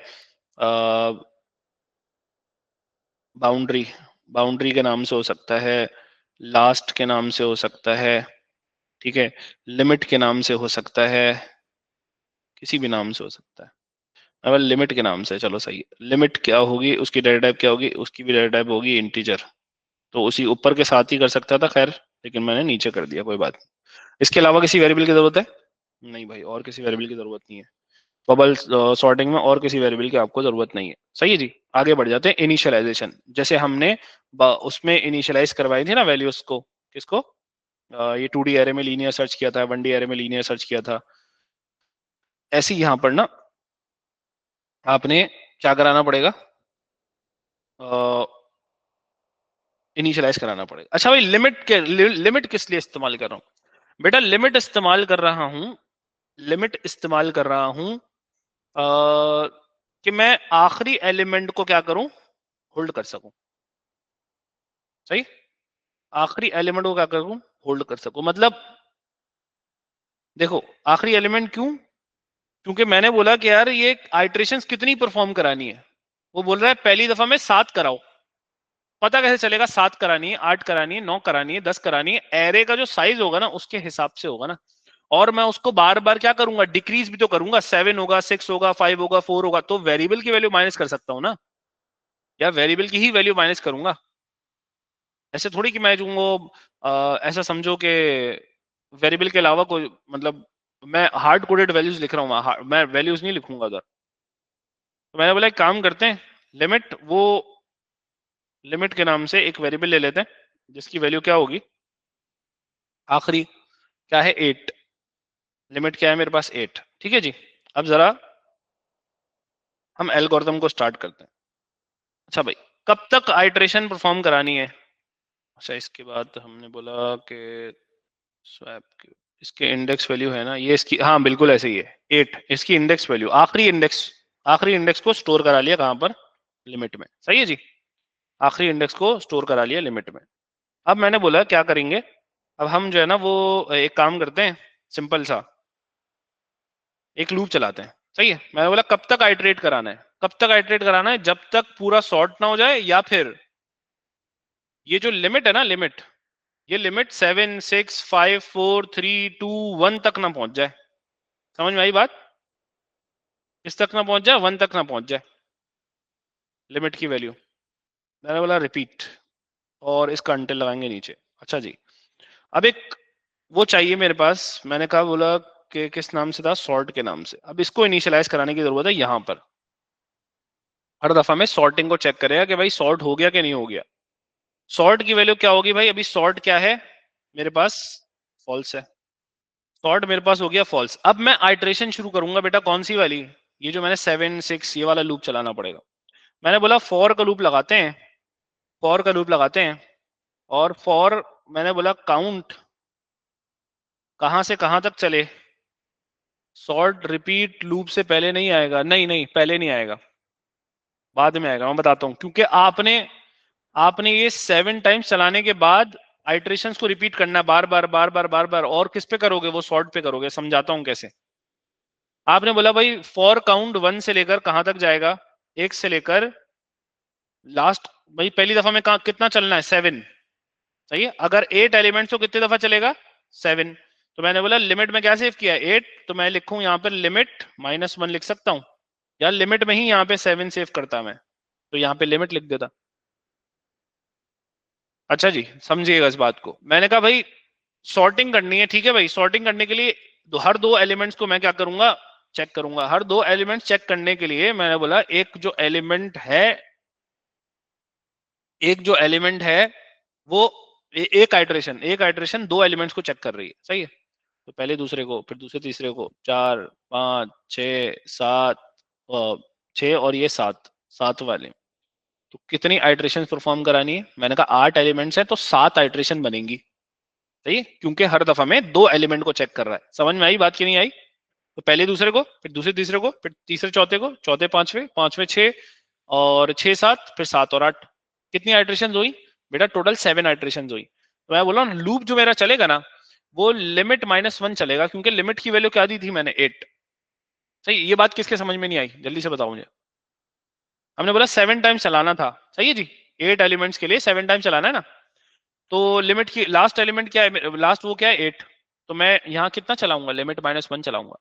बाउंड्री, बाउंड्री के नाम से हो सकता है, लास्ट के नाम से हो सकता है, ठीक है, लिमिट के नाम से हो सकता है, किसी भी नाम से हो सकता है। अब लिमिट के नाम से, चलो सही है, लिमिट क्या होगी, उसकी डाटा टाइप क्या होगी, उसकी भी डाटा टाइप होगी इंटीजर। तो उसी ऊपर के साथ ही कर सकता था खैर, लेकिन मैंने नीचे कर दिया, कोई बात नहीं। इसके अलावा किसी वेरिएबल की जरूरत है नहीं भाई, और किसी वेरिएबल की जरूरत नहीं है। बबल सॉर्टिंग में और किसी वेरिएबल की आपको जरूरत नहीं है। सही है जी। आगे बढ़ जाते हैं, इनिशियलाइजेशन, जैसे हमने उसमें इनिशियलाइज करवाई थी ना वैल्यूज को, किसको, ये 2D एरे में लीनियर सर्च किया था, 1D एरे में लीनियर सर्च किया था, ऐसे ही यहाँ पर ना आपने क्या कराना पड़ेगा, इनिशियलाइज कराना पड़ेगा। अच्छा भाई लिमिट किस लिए इस्तेमाल कर रहा हूँ बेटा, लिमिट इस्तेमाल कर रहा हूँ, लिमिट इस्तेमाल कर रहा हूँ कि मैं आखिरी एलिमेंट को क्या करूं, होल्ड कर सकूं। सही, आखिरी एलिमेंट को क्या करूं, होल्ड कर सकूं। मतलब देखो आखिरी एलिमेंट क्यों, क्योंकि मैंने बोला कि यार ये आइट्रेशंस कितनी परफॉर्म करानी है, वो बोल रहा है पहली दफा में 7 कराओ। पता कैसे चलेगा 7 करानी है, 8 करानी है, 9 करानी है, 10 करानी है, एरे का जो साइज होगा ना उसके हिसाब से होगा ना। और मैं उसको बार बार क्या करूंगा, डिक्रीज भी तो करूंगा, 7 होगा, 6 होगा, 5 होगा, 4 होगा, तो वेरिएबल की वैल्यू माइनस कर सकता हूं ना, या वेरिएबल की ही वैल्यू माइनस करूंगा। ऐसे थोड़ी कि मैं जो ऐसा समझो कि वेरिएबल के अलावा कोई, मतलब मैं हार्ड कोडेड वैल्यूज लिख रहा हूँ, मैं वैल्यूज नहीं लिखूंगा उधर। तो मैंने बोला एक काम करते हैं, लिमिट, वो लिमिट के नाम से एक वेरिएबल ले लेते हैं जिसकी वैल्यू क्या होगी, आखिरी क्या है 8, लिमिट क्या है मेरे पास 8, ठीक है जी। अब जरा हम एल्गोरिथम को स्टार्ट करते हैं। अच्छा भाई, कब तक आइट्रेशन परफॉर्म करानी है। अच्छा इसके बाद हमने बोला कि स्वैप, इसके इंडेक्स वैल्यू है ना ये, इसकी हाँ बिल्कुल ऐसे ही है 8, इसकी इंडेक्स वैल्यू, आखिरी इंडेक्स को स्टोर करा लिया कहाँ पर, लिमिट में। सही है जी, आखिरी इंडेक्स को स्टोर करा लिया लिमिट में। अब मैंने बोला क्या करेंगे, अब हम जो है ना वो एक काम करते हैं, सिंपल सा एक लूप चलाते हैं। सही है, मैंने बोला कब तक आइटरेट कराना है, कब तक आइटरेट कराना है, जब तक पूरा सॉर्ट ना हो जाए, या फिर ये जो लिमिट है ना, लिमिट, ये लिमिट 7 6 5 4 3 2 1 तक ना पहुंच जाए। समझ में आई बात, किस तक ना पहुंच जाए, 1 तक ना पहुंच जाए लिमिट की वैल्यू। मैंने बोला रिपीट, और इसका अंटिल लगाएंगे नीचे। अच्छा जी, अब एक वो चाहिए मेरे पास, मैंने कहा बोला कि किस नाम से था, सॉर्ट के नाम से। अब इसको इनिशियलाइज कराने की जरूरत है यहाँ पर। हर दफा में सॉर्टिंग को चेक करेगा कि भाई सॉर्ट हो गया कि नहीं हो गया। सॉर्ट की वैल्यू क्या होगी भाई, अभी सॉर्ट क्या है मेरे पास, फॉल्स है। सॉर्ट मेरे पास हो गया फॉल्स। अब मैं आइट्रेशन शुरू करूंगा बेटा, कौन सी वाली, ये जो मैंने 7 6 ये वाला लूप चलाना पड़ेगा। मैंने बोला फॉर का लूप लगाते हैं, फॉर का लूप लगाते हैं, और फॉर मैंने बोला काउंट कहां से कहां तक चले। सॉर्ट रिपीट लूप से पहले नहीं आएगा, नहीं नहीं पहले नहीं आएगा, बाद में आएगा, मैं बताता हूं। क्योंकि आपने आपने ये 7 टाइम्स चलाने के बाद आइट्रेशंस को रिपीट करना है बार बार बार बार बार बार, और किस पे करोगे, वो सॉर्ट पे करोगे। समझाता हूं कैसे। आपने बोला भाई फॉर काउंट 1 से लेकर कहां तक जाएगा, 1 से लेकर लास्ट। भाई पहली दफा में कितना चलना है, 7, सही है। अगर 8 एलिमेंट्स तो कितने दफा चलेगा, 7। तो मैंने बोला लिमिट में क्या सेव किया, 8, तो मैं लिखूं यहाँ पर लिमिट -1 लिख सकता हूं, या लिमिट में ही यहाँ पे 7 सेव करता मैं, तो यहाँ पे लिमिट लिख देता। अच्छा जी, समझिएगा इस बात को। मैंने कहा भाई सॉर्टिंग करनी है, ठीक है भाई। सॉर्टिंग करने के लिए हर दो एलिमेंट्स को मैं क्या करूंगा, चेक करूंगा। हर दो एलिमेंट्स चेक करने के लिए मैंने बोला एक जो एलिमेंट है, एक जो एलिमेंट है वो एक आइट्रेशन दो एलिमेंट्स को चेक कर रही है, सही है। तो पहले दूसरे को, फिर दूसरे तीसरे को, 4 5 6 7, 6 और ये 7, 7 वाले। तो कितनी आइट्रेशन परफॉर्म करानी है, मैंने कहा 8 एलिमेंट्स हैं तो 7 आइट्रेशन बनेंगी, सही है। क्योंकि हर दफा में दो एलिमेंट को चेक कर रहा है। समझ में आई बात की नहीं आई। तो पहले दूसरे को, फिर दूसरे तीसरे को, फिर तीसरे चौथे को, चौथे पांचवे, पांचवे 6, और 6 7, फिर 7 और 8। कितनी आइट्रेशन हुई बेटा, टोटल 7 आइट्रेशन हुई। तो मैं बोला लूप जो मेरा चलेगा ना, वो लिमिट -1 चलेगा, क्योंकि लिमिट की वैल्यू क्या दी थी मैंने, 8। सही। ये बात किसके समझ में नहीं आई, जल्दी से बताओ मुझे। हमने बोला 7 टाइम चलाना था, सही है जी। 8 एलिमेंट्स के लिए 7 टाइम चलाना है ना। तो लिमिट की लास्ट एलिमेंट क्या है, लास्ट वो क्या है, 8। तो मैं यहाँ कितना चलाऊंगा, लिमिट -1 चलाऊंगा,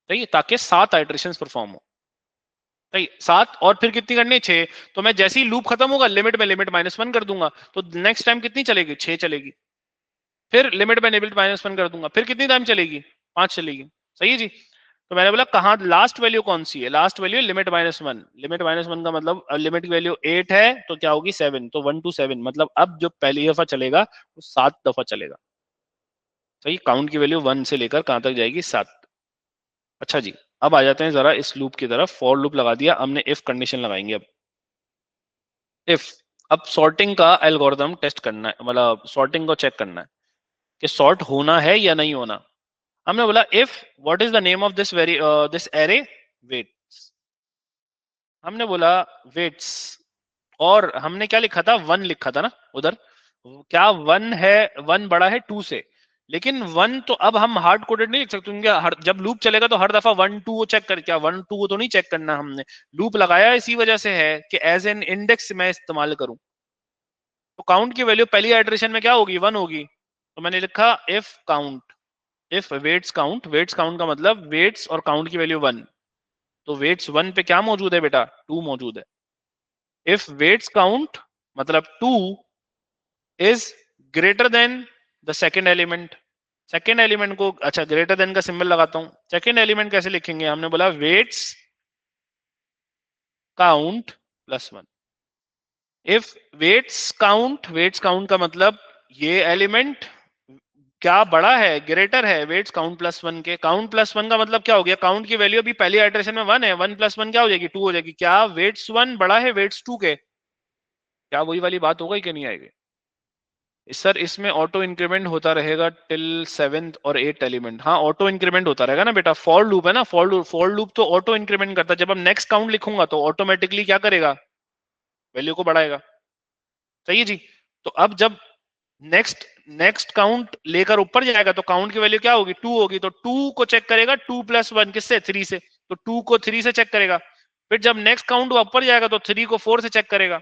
सही है, ताकि 7 आइट्रेशन परफॉर्म हो। सही, 7, और फिर कितनी करनी है, 6। तो मैं जैसे ही लूप खत्म होगा लिमिट में लिमिट -1 कर दूंगा, तो नेक्स्ट टाइम कितनी चलेगी, 6 चलेगी। फिर लिमिट में लिमिट -1 कर दूंगा, फिर कितनी टाइम चलेगी, 5 चलेगी, सही है जी। तो मैंने बोला कहाँ लास्ट वैल्यू कौन सी है, लास्ट वैल्यू लिमिट -1। लिमिट -1 का मतलब लिमिट की वैल्यू 8 है तो क्या होगी, 7। तो 1 to 7 मतलब अब जो पहली दफा चलेगा वो 7 दफा चलेगा, सही। काउंट की वैल्यू 1 से लेकर कहां तक जाएगी, 7। अच्छा जी, अब आ जाते हैं जरा इस लूप की तरफ। फॉर लूप लगा दिया हमने, इफ कंडीशन लगाएंगे अब। इफ, अब सॉर्टिंग का एल्गोरिथम टेस्ट करना है, मतलब सॉर्टिंग को चेक करना है कि सॉर्ट होना है या नहीं होना। हमने बोला if what is the name of this this array, weights. हमने बोला वेट्स, और हमने क्या लिखा था, 1 लिखा था ना उधर। क्या 1 है, 1 बड़ा है 2 से। लेकिन 1 तो अब हम हार्ड कोडेड नहीं लिख सकते, क्योंकि जब लूप चलेगा तो हर दफा 1 2 वो चेक कर, क्या 1 2 वो तो नहीं चेक करना। हमने लूप लगाया इसी वजह से है कि एज एन इंडेक्स मैं इस्तेमाल करूं। तो काउंट की वैल्यू पहली आइट्रेशन में क्या होगी, 1 होगी। तो मैंने लिखा if count, if weights count, weights count का मतलब वेट्स और काउंट की वैल्यू 1। तो वेट्स 1 पे क्या मौजूद है बेटा, 2 मौजूद है। इफ वेट्स काउंट मतलब 2 is greater then the second element. Second element को, अच्छा ग्रेटर देन का सिंबल लगाता हूं। सेकेंड एलिमेंट कैसे लिखेंगे, हमने बोला weights count +1। If weights count का मतलब ये एलिमेंट क्या बड़ा है, ग्रेटर है वेट्स काउंट +1 के। काउंट +1 का मतलब क्या हो गया, काउंट की वैल्यू अभी पहली आइट्रेशन में 1 है, 1 + 1 क्या हो जाएगी, 2 हो जाएगी। क्या वेट्स 1 बड़ा है वेट्स 2 के, क्या वही वाली बात होगा कि नहीं आएगी। सर इसमें ऑटो इंक्रीमेंट होता रहेगा टिल 7th और 8th एलिमेंट। हाँ ऑटो इंक्रीमेंट होता रहेगा ना बेटा, फॉर लूप है ना, फॉर लूप तो ऑटो इंक्रीमेंट करता है। जब हम नेक्स्ट काउंट लिखूंगा तो ऑटोमेटिकली क्या करेगा, वैल्यू को बढ़ाएगा, सही है जी। तो अब जब नेक्स्ट नेक्स्ट काउंट लेकर ऊपर जाएगा तो काउंट की वैल्यू क्या होगी, 2 होगी। तो 2 को चेक करेगा 2 + 1 किससे, 3 से। तो 2 को 3 से चेक करेगा। फिर जब नेक्स्ट काउंट ऊपर जाएगा तो 3 को 4 से चेक करेगा।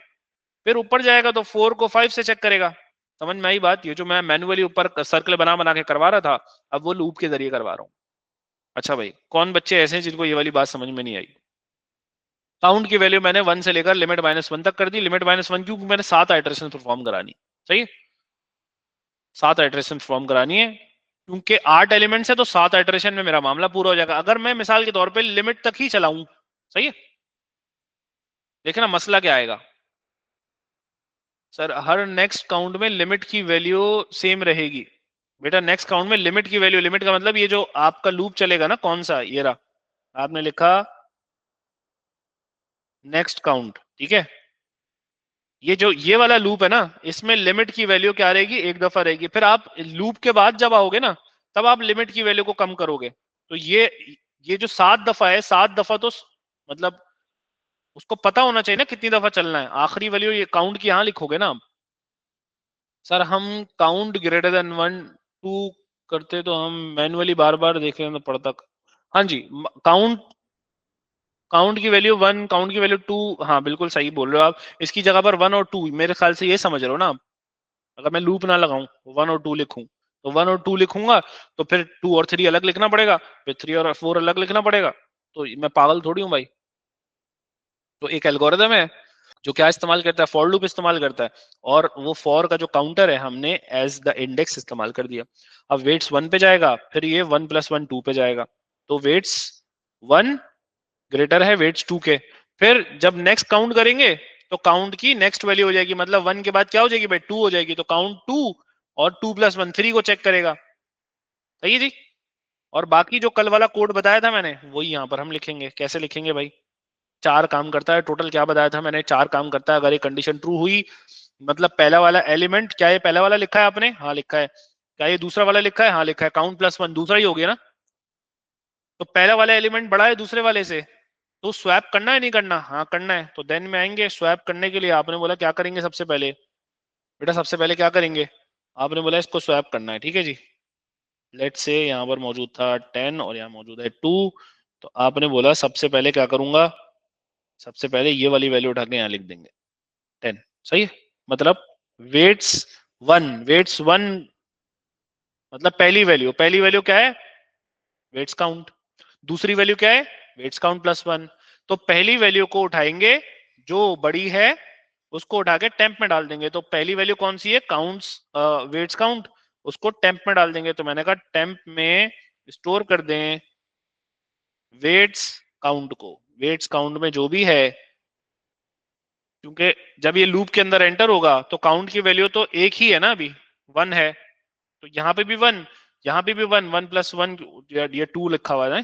फिर ऊपर जाएगा तो 4 को 5 से चेक करेगा। समझ में आई बात, ये जो मैं मैन्युअली ऊपर सर्कल बना बना के करवा रहा था, अब वो लूप के जरिए करवा रहा हूँ। अच्छा भाई, कौन बच्चे ऐसे हैं जिनको ये वाली बात समझ में नहीं आई। काउंट की वैल्यू मैंने 1 से लेकर लिमिट -1 तक कर दी। लिमिट -1 क्योंकि मैंने 7 आइट्रेशन परफॉर्म करानी, सही। 7 आइट्रेशन परफॉर्म करानी है, क्योंकि 8 एलिमेंट्स है तो 7 आइट्रेशन में मेरा मामला पूरा हो जाएगा। अगर मैं मिसाल के तौर पे लिमिट तक ही चलाऊं, सही है, देखना मसला क्या आएगा सर, हर नेक्स्ट काउंट में लिमिट की वैल्यू सेम रहेगी बेटा। नेक्स्ट काउंट में लिमिट की वैल्यू, लिमिट का मतलब ये जो आपका लूप चलेगा ना, कौन सा, ये रहा, आपने लिखा नेक्स्ट काउंट, ठीक है। ये जो ये वाला लूप है ना, इसमें लिमिट की वैल्यू क्या रहेगी, एक दफा रहेगी। फिर आप लूप के बाद जब आओगे ना, तब आप लिमिट की वैल्यू को कम करोगे। तो ये जो 7 दफा है, 7 दफा तो मतलब उसको पता होना चाहिए ना कितनी दफा चलना है। आखिरी वैल्यू ये काउंट की यहां लिखोगे ना आप। सर हम काउंट ग्रेटर देन 1 2 करते तो हम मैनुअली बार बार देखने तो पड़ता। हाँ जी, काउंट काउंट की वैल्यू 1, काउंट की वैल्यू 2। हाँ बिल्कुल सही बोल रहे हो आप। इसकी जगह पर 1 और 2, मेरे ख्याल से ये समझ रहे हो ना आप। अगर मैं लूप ना लगाऊं, 1 और 2 लिखूं, तो 1 और 2 लिखूंगा, तो फिर 2 और 3 अलग लिखना पड़ेगा, फिर 3 और 4 अलग लिखना पड़ेगा। तो मैं पागल थोड़ी हूँ भाई। तो एक एल्गोरिदम है जो क्या इस्तेमाल करता है, फॉर लूप इस्तेमाल करता है। और वो फॉर का जो काउंटर है हमने एज द इंडेक्स इस्तेमाल कर दिया। अब वेट्स 1 पे जाएगा, फिर ये 1 + 1 2 पे जाएगा। तो वेट्स 1 ग्रेटर है वेट्स 2 के। फिर जब नेक्स्ट काउंट करेंगे, तो काउंट की नेक्स्ट वैल्यू हो जाएगी, मतलब 1 के बाद क्या हो जाएगी भाई, 2 हो जाएगी। तो काउंट 2 और 2 + 1 3 को चेक करेगा। सही है जी। और बाकी जो कल वाला कोड बताया था मैंने, वही यहाँ पर हम लिखेंगे। कैसे लिखेंगे भाई, 4 काम करता है टोटल, क्या बताया था मैंने, 4 काम करता है। अगर ये कंडीशन ट्रू हुई, मतलब पहला वाला एलिमेंट, क्या ये पहला वाला लिखा है आपने, हाँ लिखा है। क्या ये दूसरा वाला लिखा है, हाँ लिखा है। काउंट +1 दूसरा ही हो गया ना। तो पहला वाला एलिमेंट बड़ा है दूसरे वाले से, तो स्वैप करना है नहीं करना, हाँ करना है। तो देन में आएंगे स्वैप करने के लिए। आपने बोला क्या करेंगे सबसे पहले, बेटा सबसे पहले क्या करेंगे, आपने बोला इसको स्वैप करना है, ठीक है जी। लेट से यहाँ पर मौजूद था 10 और यहाँ मौजूद है 2। तो आपने बोला सबसे पहले क्या करूंगा, सबसे पहले ये वाली वैल्यू उठा के यहाँ लिख देंगे 10। सही है। मतलब वेट्स वन मतलब पहली वैल्यू क्या है, वेट्स काउंट। दूसरी वैल्यू क्या है, वेट्स काउंट +1। तो पहली वैल्यू को उठाएंगे, जो बड़ी है उसको उठा के टेम्प में डाल देंगे। तो पहली वैल्यू कौन सी है, काउंट्स वेट्स काउंट, उसको टेम्प में डाल देंगे। तो मैंने कहा टेम्प में स्टोर कर दें वेट्स काउंट को। वेट्स काउंट में जो भी है, क्योंकि जब ये लूप के अंदर एंटर होगा तो काउंट की वैल्यू तो एक ही है ना, अभी 1 है। तो यहाँ पे भी 1, यहाँ पे भी 1, 1 + 1 ये 2 लिखा हुआ है,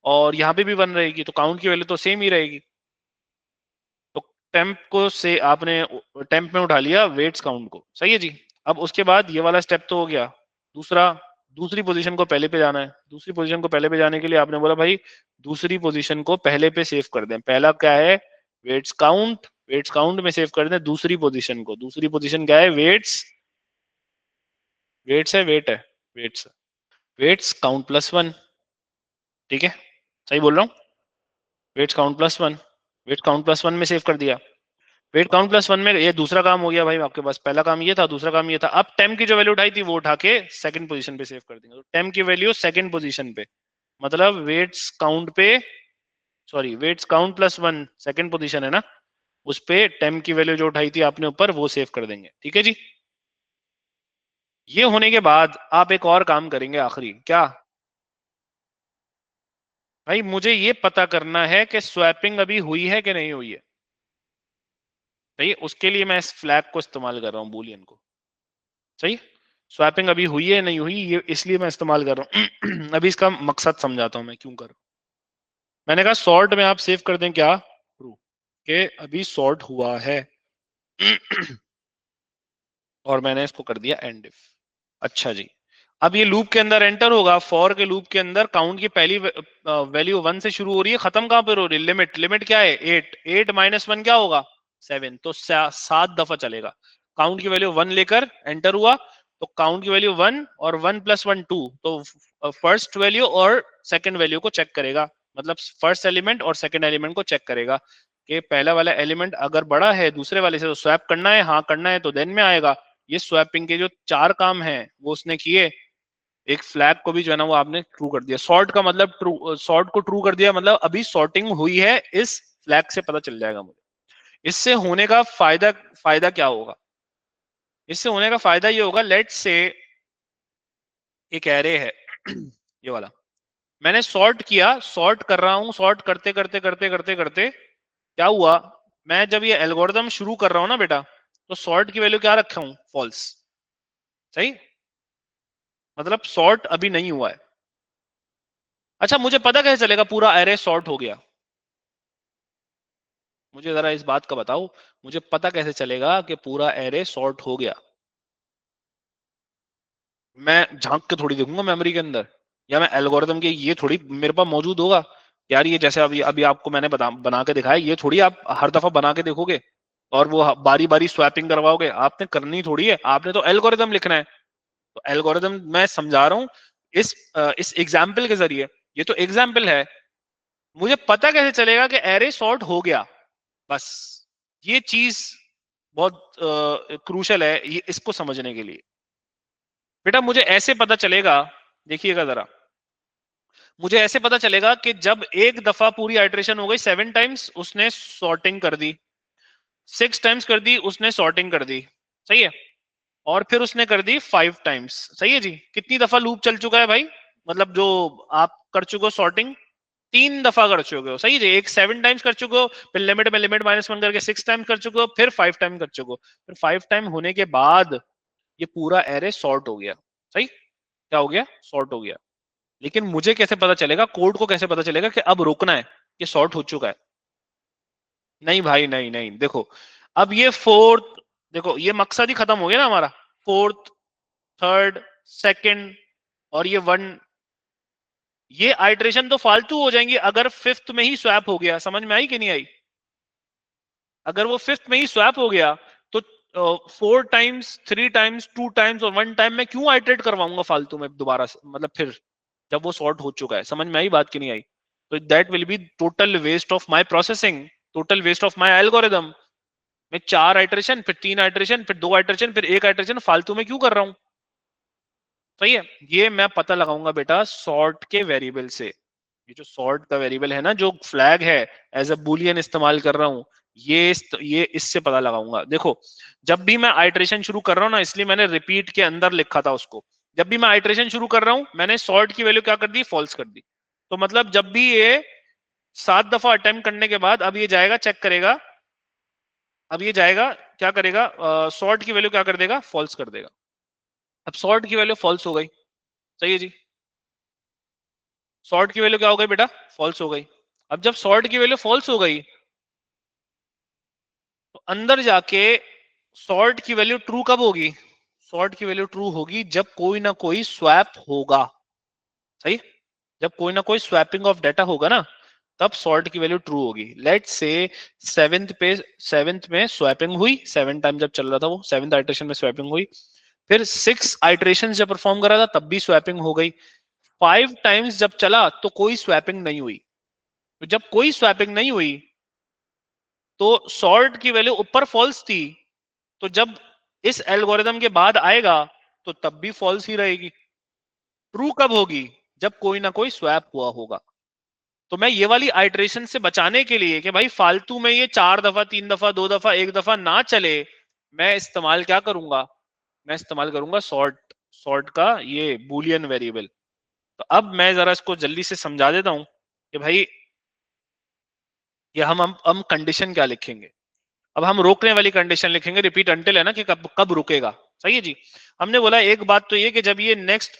और यहाँ पे भी 1 रहेगी। तो काउंट की वैल्यू तो सेम ही रहेगी। तो टेम्प को से आपने टेम्प में उठा लिया वेट्स काउंट को। सही है जी। अब उसके बाद ये वाला स्टेप तो हो गया। दूसरा, दूसरी पोजीशन को पहले पे जाना है। दूसरी पोजीशन को पहले पे जाने के लिए आपने बोला भाई दूसरी पोजीशन को पहले पे सेव कर दें। पहला क्या है, वेट्स काउंट, वेट्स काउंट में सेव कर दें दूसरी पोजीशन को। दूसरी पोजीशन क्या है, वेट्स, वेट्स है, वेट है, वेट्स, वेट्स काउंट +1। ठीक है, सही बोल रहा हूँ। वेट्स काउंट +1, वेट काउंट +1 में सेव कर दिया। वेट काउंट +1 में ये दूसरा काम हो गया भाई आपके पास। पहला काम ये था, दूसरा काम ये था। अब टेम्प की जो वैल्यू उठाई थी वो उठा के सेकंड पोजीशन पे सेव कर देंगे। तो टेम्प की वैल्यू सेकंड पोजीशन पे, मतलब वेट्स काउंट पे, sorry weights count +1 second position है ना, उस पे टेम्प की वैल्यू जो उठाई थी आपने ऊपर, वो सेव कर देंगे। ठीक है जी। ये होने के बाद आप एक और काम करेंगे आखिरी, क्या भाई, मुझे ये पता करना है कि स्वैपिंग अभी हुई है कि नहीं हुई है। सही, उसके लिए मैं इस फ्लैग को इस्तेमाल कर रहा हूँ, बूलियन को। सही, स्वैपिंग अभी हुई है नहीं हुई, ये इसलिए मैं इस्तेमाल कर रहा हूँ। अभी इसका मकसद समझाता हूँ मैं क्यों कर रहा हूँ। मैंने कहा सॉर्ट में आप सेव कर दें क्या, ट्रू, के अभी सॉर्ट हुआ है। और मैंने इसको कर दिया एंड इफ। अच्छा जी। अब ये लूप के अंदर एंटर होगा, फॉर के लूप के अंदर काउंट की पहली वैल्यू 1 से शुरू हो रही है, खत्म कहां पर हो रही है, लिमिट, लिमिट क्या है 8, 8 - 1 क्या होगा 7। तो 7 दफा चलेगा। काउंट की वैल्यू 1 लेकर एंटर हुआ, तो काउंट की वैल्यू 1 और 1 + 1 2। तो फर्स्ट वैल्यू और सेकंड वैल्यू को चेक करेगा, मतलब फर्स्ट एलिमेंट और सेकंड एलिमेंट को चेक करेगा कि पहला वाला एलिमेंट अगर बड़ा है दूसरे वाले से तो स्वैप करना है, हाँ करना है, तो देन में आएगा। ये स्वैपिंग के जो 4 काम हैं वो उसने किए। एक फ्लैग को भी जो है ना वो आपने ट्रू कर दिया। सॉर्ट का मतलब ट्रू, सॉर्ट को ट्रू कर दिया, मतलब अभी सॉर्टिंग हुई है, इस फ्लैग से पता चल जाएगा मुझे। इससे होने का फायदा, फायदा क्या होगा, इससे होने का फायदा ये होगा, लेट से एक एरे है ये वाला, मैंने सॉर्ट किया, सॉर्ट कर रहा हूं, सॉर्ट करते करते करते करते करते क्या हुआ, मैं जब ये एल्गोरिदम शुरू कर रहा हूं ना बेटा, तो सॉर्ट की वैल्यू क्या रखा हूं, फॉल्स। सही, मतलब सॉर्ट अभी नहीं हुआ है। अच्छा, मुझे पता कैसे चलेगा पूरा एरे सॉर्ट हो गया? मुझे जरा इस बात का बताओ, मुझे पता कैसे चलेगा कि पूरा एरे सॉर्ट हो गया? मैं झांक के थोड़ी देखूंगा मेमोरी के अंदर, या मैं एल्गोरिदम के ये थोड़ी मेरे पास मौजूद होगा यार, ये जैसे अभी अभी आपको मैंने बना के दिखाया, ये थोड़ी आप हर दफा बना के देखोगे और वो बारी बारी स्वैपिंग करवाओगे, आपने करनी थोड़ी है, आपने तो एल्गोरिदम लिखना है। तो एल्गोरिदम मैं समझा रहा हूं इस एग्जाम्पल के जरिए, ये तो एग्जाम्पल है। मुझे पता कैसे चलेगा कि एरे सॉर्ट हो गया? बस ये चीज बहुत क्रूशल है ये, इसको समझने के लिए। बेटा मुझे ऐसे पता चलेगा, देखिएगा जरा, मुझे ऐसे पता चलेगा कि जब एक दफा पूरी आइट्रेशन हो गई 7 टाइम्स, उसने सॉर्टिंग कर दी, 6 टाइम्स कर दी, उसने सॉर्टिंग कर दी, सही है, और फिर उसने कर दी 5 टाइम्स, सही है जी। कितनी दफा लूप चल चुका है भाई, मतलब जो आप कर चुके हो सॉर्टिंग, 3 दफा कर चुके हो, सही है जी। एक 7 टाइम्स कर चुके हो, फिर लिमिट में लिमिट -1 करके 6 टाइम्स कर चुके हो, फिर 5 टाइम कर चुके हो, फिर 5 टाइम होने के बाद ये पूरा एरे सॉर्ट हो गया। सही, क्या हो गया, सॉर्ट हो गया। लेकिन मुझे कैसे पता चलेगा, कोड को कैसे पता चलेगा कि अब रोकना है, ये सॉर्ट हो चुका है? नहीं भाई, नहीं नहीं, देखो, अब ये फोर्थ, देखो ये मकसद ही खत्म हो गया ना हमारा, फोर्थ, थर्ड, सेकंड और ये 1, ये आइट्रेशन तो फालतू हो जाएंगी अगर फिफ्थ में ही स्वैप हो गया। समझ में आई कि नहीं आई? अगर वो फिफ्थ में ही स्वैप हो गया तो 4 टाइम्स, 3 टाइम्स, 2 टाइम्स और 1 टाइम में क्यों आइट्रेट करवाऊंगा फालतू में दोबारा से, मतलब फिर जब वो सॉर्ट हो चुका है। समझ में आई बात की नहीं आई? तो that will be total waste of my processing, total waste of my algorithm. मैं 4 आइट्रेशन, फिर 3 आइट्रेशन, फिर 2 आइट्रेशन, फिर 1 आइट्रेशन फालतू में क्यों कर रहा हूं? सही है, ये मैं पता लगाऊंगा बेटा सॉर्ट के वेरिएबल से। ये जो सॉर्ट का वेरिएबल है ना, जो फ्लैग है, एज अ बुलियन इस्तेमाल कर रहा हूं, ये इससे पता लगाऊंगा। देखो, जब भी मैं आइट्रेशन शुरू कर रहा हूं ना, इसलिए मैंने रिपीट के अंदर लिखा था उसको, जब भी मैं आइट्रेशन शुरू कर रहा हूं मैंने सॉर्ट की वैल्यू क्या कर दी, फॉल्स कर दी। तो मतलब जब भी ये 7 दफा अटेम्प्ट करने के बाद अब ये जाएगा चेक करेगा, अब ये जाएगा क्या करेगा, सॉर्ट की वैल्यू क्या कर देगा, फॉल्स कर देगा। अब सॉर्ट की वैल्यू फॉल्स हो गई, सही है जी। सॉर्ट की वैल्यू क्या हो गई बेटा, फॉल्स हो गई। अब जब सॉर्ट की वैल्यू फॉल्स हो गई तो अंदर जाके सॉर्ट की वैल्यू ट्रू कब होगी, सॉर्ट की वैल्यू ट्रू होगी जब कोई ना कोई स्वैप होगा। सही, जब कोई ना कोई स्वैपिंग ऑफ डाटा होगा ना, तब सॉर्ट की वैल्यू ट्रू होगी। लेट्स से सेवेंथ में स्वैपिंग हुई, 7 टाइम जब चल रहा था वो, 7th आइट्रेशन में स्वैपिंग हुई, फिर 6 आइट्रेशन जब परफॉर्म करा था तब भी स्वैपिंग हो गई, 5 टाइम्स जब चला तो कोई स्वैपिंग नहीं हुई। तो जब कोई स्वैपिंग नहीं हुई तो सॉर्ट की वैल्यू ऊपर फॉल्स थी, तो जब इस एल्गोरिदम के बाद आएगा तो तब भी फॉल्स ही रहेगी। ट्रू कब होगी, जब कोई ना कोई स्वैप हुआ होगा। तो मैं ये वाली आइट्रेशन से बचाने के लिए कि भाई फालतू में ये 4 दफा, 3 दफा, 2 दफा, 1 दफा ना चले, मैं इस्तेमाल क्या करूंगा, मैं इस्तेमाल करूंगा सॉर्ट, सॉर्ट का ये बुलियन वेरिएबल। तो अब मैं जरा इसको जल्दी से समझा देता हूं कि भाई ये हम कंडीशन क्या लिखेंगे। अब हम रोकने वाली कंडीशन लिखेंगे, रिपीट अंटिल है ना, कि कब कब रुकेगा। सही है जी। हमने बोला एक बात तो ये कि जब ये नेक्स्ट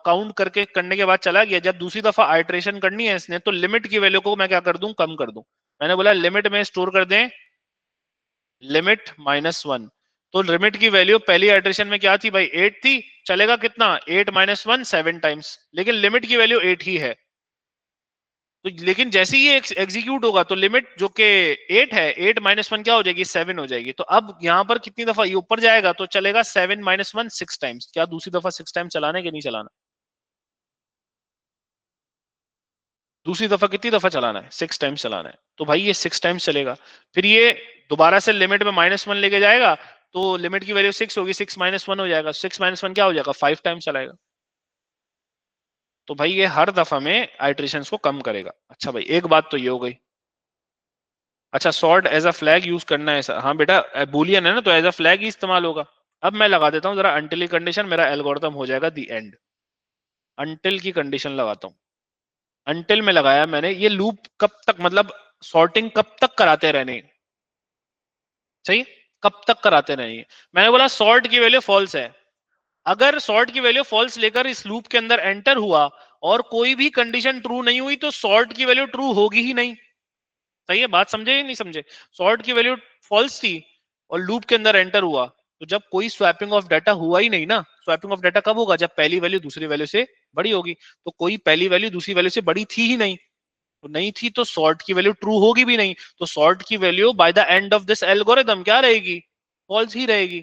काउंट करके करने के बाद चला गया, जब दूसरी दफा आइट्रेशन करनी है इसने, तो लिमिट की वैल्यू को मैं क्या कर दूं, कम कर दूं। मैंने बोला लिमिट में स्टोर कर दें लिमिट -1। तो लिमिट की वैल्यू पहली आइट्रेशन में क्या थी भाई, 8 थी, चलेगा कितना, 8 -1 7 टाइम्स, लेकिन लिमिट की वैल्यू 8 ही है। तो लेकिन जैसे ही ये एग्जीक्यूट होगा तो लिमिट जो कि 8 है, 8 -1 क्या हो जाएगी, 7 हो जाएगी। तो अब यहां पर कितनी दफा ये ऊपर जाएगा, तो चलेगा 7 -1 6 टाइम्स। क्या दूसरी दफा 6 टाइम चलाना है कि नहीं चलाना? दूसरी दफा कितनी दफा चलाना है, 6 टाइम्स चलाना है। तो भाई ये 6 टाइम्स चलेगा, फिर ये दोबारा से लिमिट में -1 लेके जाएगा, तो लिमिट की वैल्यू 6 होगी, 6 -1 हो जाएगा, 6 -1 क्या हो जाएगा, 5 टाइम्स चलाएगा। तो भाई ये हर दफा में आइट्रेशन को कम करेगा। अच्छा भाई, एक बात तो ये हो गई। अच्छा, sort as a flag use करना है, हाँ बेटा, बुलियन है ना, तो एज अ फ्लैग ही इस्तेमाल होगा। अब मैं लगा देता हूं जरा अंटिल की कंडीशन, मेरा एल्गोरिथम हो जाएगा दी एंड। अंटिल की कंडीशन लगाता हूं, अंटिल में लगाया मैंने, ये लूप कब तक, मतलब सॉर्टिंग कब तक कराते रहने, सही, कब तक कराते रहेंगे। मैंने बोला सॉर्ट की वैल्यू फॉल्स है, अगर सॉर्ट की वैल्यू फॉल्स लेकर इस लूप के अंदर एंटर हुआ और कोई भी कंडीशन ट्रू नहीं हुई तो सॉर्ट की वैल्यू ट्रू होगी ही नहीं। सही है, बात समझे या नहीं समझे? सॉर्ट की वैल्यू फॉल्स थी और लूप के अंदर एंटर हुआ, तो जब कोई स्वैपिंग ऑफ डाटा हुआ ही नहीं ना, स्वैपिंग ऑफ डाटा कब होगा, जब पहली वैल्यू दूसरी वैल्यू से बड़ी होगी, तो कोई पहली वैल्यू दूसरी वैल्यू से बड़ी थी ही नहीं, तो नहीं थी तो सॉर्ट की वैल्यू ट्रू होगी भी नहीं, तो सॉर्ट की value by the end of this algorithm क्या रहेगी, फॉल्स ही रहेगी।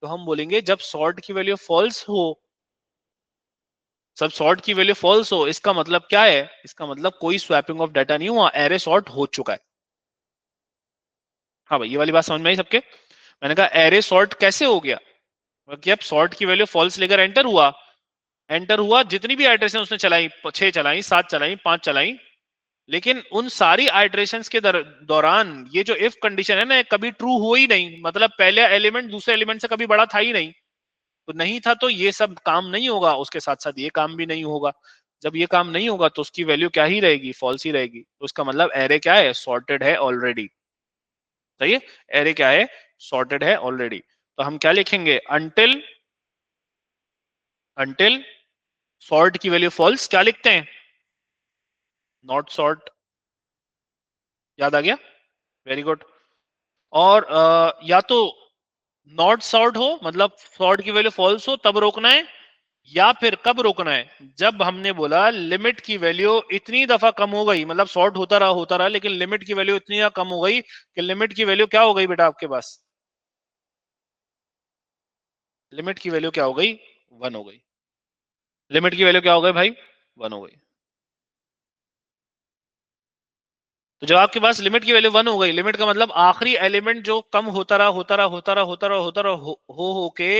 तो हम बोलेंगे जब सॉर्ट की वैल्यू फॉल्स हो, सब सॉर्ट की वैल्यू फॉल्स हो, इसका मतलब क्या है, इसका मतलब कोई स्वैपिंग ऑफ डाटा नहीं हुआ, एरे सॉर्ट हो चुका है। हाँ भाई, ये वाली बात समझ में आई सबके? मैंने कहा एरे सॉर्ट कैसे हो गया, कि अब सॉर्ट की वैल्यू फॉल्स लेकर एंटर हुआ, जितनी भी आइटरेशन उसने चलाई, 6 चलाई, 7 चलाई, 5 चलाई, लेकिन उन सारी आइटरेशंस के दौरान ये जो इफ कंडीशन है ना, कभी ट्रू हुआ ही नहीं, मतलब पहले एलिमेंट दूसरे एलिमेंट से कभी बड़ा था ही नहीं, तो नहीं था, तो ये सब काम नहीं होगा, उसके साथ साथ ये काम भी नहीं होगा। जब ये काम नहीं होगा तो उसकी वैल्यू क्या ही रहेगी, फॉल्स ही रहेगी, तो उसका मतलब एरे क्या है, सॉर्टेड है ऑलरेडी। सही है, एरे क्या है, सॉर्टेड है ऑलरेडी। तो हम क्या लिखेंगे, अंटिल सॉर्ट की वैल्यू फॉल्स, क्या लिखते हैं, नॉट सॉर्ट। याद आ गया, वेरी गुड। और या तो नॉट सॉर्ट हो, मतलब सॉर्ट की वैल्यू फॉल्स हो तब रोकना है, या फिर कब रोकना है, जब हमने बोला लिमिट की वैल्यू इतनी दफा कम हो गई, मतलब सॉर्ट होता रहा लेकिन लिमिट की वैल्यू इतनी कम हो गई कि लिमिट की वैल्यू क्या हो गई बेटा आपके पास, लिमिट की वैल्यू क्या हो गई, 1 हो गई। लिमिट की वैल्यू क्या हो गई भाई, 1 हो गई। तो जब आपके पास लिमिट की वैल्यू 1 हो गई, लिमिट का मतलब आखिरी एलिमेंट जो कम होता रहा के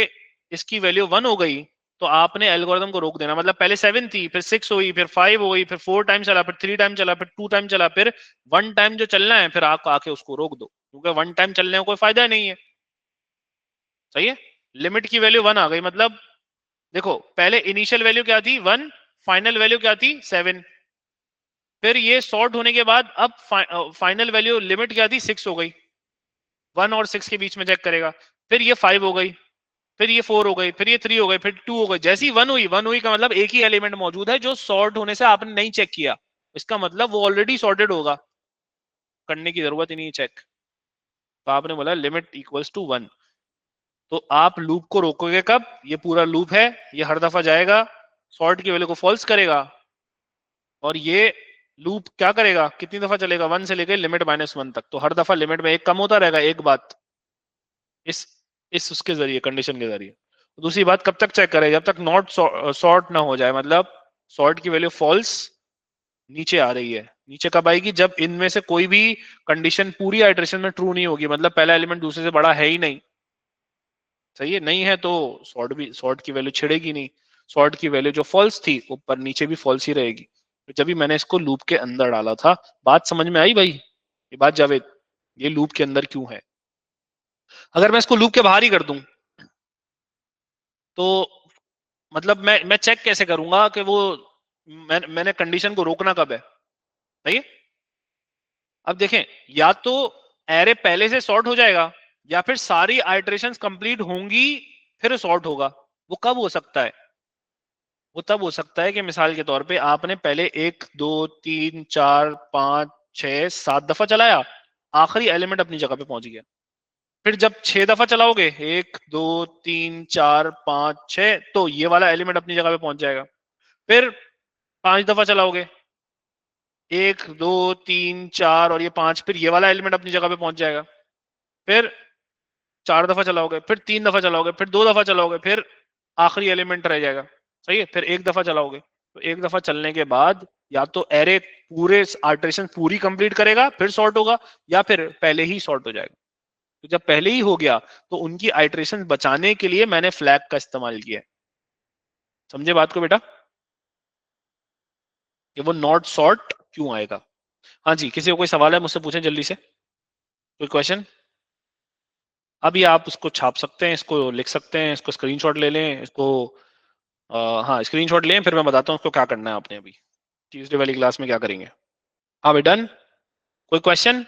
इसकी वैल्यू 1 हो गई, तो आपने एल्गोरिथम को रोक देना, मतलब पहले 7 थी, फिर 6 हुई, फिर 5 हो गई, फिर 4 टाइम चला, फिर 3 टाइम चला, फिर 2 टाइम चला, फिर 1 टाइम जो चलना है, फिर आप आके उसको रोक दो, क्योंकि 1 टाइम चलने का कोई फायदा नहीं है। सही है, लिमिट की वैल्यू 1 आ गई, मतलब देखो पहले इनिशियल वैल्यू क्या थी, 1, फाइनल वैल्यू क्या थी, 7, फिर ये सॉर्ट होने के बाद अब फाइनल वैल्यू लिमिट क्या थी, 6 हो गई, 1 और 6 के बीच में चेक करेगा, फिर ये 5 हो गई, फिर ये 4 हो गई, फिर ये 3 हो गई, फिर 2 हो गई, जैसी 1 हुई का मतलब एक ही एलिमेंट मौजूद है जो सॉर्ट होने से आपने नहीं चेक किया, इसका मतलब वो ऑलरेडी सॉर्टेड होगा, करने की जरूरत ही नहीं चेक। तो आपने बोला लिमिट इक्वल्स टू 1, तो आप लूप को रोकोगे कब, ये पूरा लूप है, ये हर दफा जाएगा, सॉर्ट की वैल्यू को फॉल्स करेगा, और ये लूप क्या करेगा, कितनी दफा चलेगा, 1 से लेकर लिमिट -1 तक, तो हर दफा लिमिट में एक कम होता रहेगा, एक बात इस उसके जरिए, कंडीशन के जरिए। दूसरी बात कब तक चेक करें, जब तक नॉट सॉर्ट ना हो जाए, मतलब सॉर्ट की वैल्यू फॉल्स नीचे आ रही है, नीचे कब आएगी, जब इनमें से कोई भी कंडीशन पूरी आइटरेशन में ट्रू नहीं होगी, मतलब पहला एलिमेंट दूसरे से बड़ा है ही नहीं। सही है, नहीं है तो सॉर्ट की वैल्यू छिड़ेगी नहीं, सॉर्ट की वैल्यू जो फॉल्स थी ऊपर नीचे भी फॉल्स ही रहेगी। तो जब भी मैंने इसको लूप के अंदर डाला था, बात समझ में आई भाई, ये बात जावेद, ये लूप के अंदर क्यों है। अगर मैं इसको लूप के बाहर ही कर दूं, तो मतलब मैं चेक कैसे करूंगा कि वो मैंने कंडीशन को रोकना कब है। सही है, अब देखें, या तो एरे पहले से सॉर्ट हो जाएगा, या फिर सारी आइटरेशंस कंप्लीट होंगी फिर सॉर्ट होगा। वो कब हो सकता है, वो तब हो सकता है कि मिसाल के तौर पे आपने पहले 1 2 3 4 5 6 7 दफा चलाया, आखिरी एलिमेंट अपनी जगह पे पहुंच गया, फिर जब 6 दफा चलाओगे, 1 2 3 4 5 6, तो ये वाला एलिमेंट अपनी जगह पे पहुंच जाएगा, फिर 5 दफा चलाओगे, 1 2 3 4 और ये 5, फिर ये वाला एलिमेंट अपनी जगह पे पहुंच जाएगा, फिर 4 दफा चलाओगे, फिर 3 दफा चलाओगे, फिर 2 दफा चलाओगे, फिर आखिरी एलिमेंट रह जाएगा। सही है, फिर 1 दफा चलाओगे, तो 1 दफा चलने के बाद या तो एरे पूरे आल्टरेशन पूरी कंप्लीट करेगा फिर सॉर्ट होगा, या फिर पहले ही सॉर्ट हो जाएगा। तो जब पहले ही हो गया तो उनकी आइटरेशन बचाने के लिए मैंने फ्लैग का इस्तेमाल किया। समझे बात को बेटा, कि वो नॉट सॉर्ट क्यों आएगा। हाँ जी, किसी को कोई सवाल है मुझसे पूछें जल्दी से, कोई क्वेश्चन। अभी आप उसको छाप सकते हैं, इसको लिख सकते हैं, इसको स्क्रीनशॉट ले लें, इसको हाँ स्क्रीनशॉट लें, फिर मैं बताता हूँ उसको क्या करना है आपने अभी ट्यूसडे वाली क्लास में क्या करेंगे। हाँ भाई डन, कोई क्वेश्चन?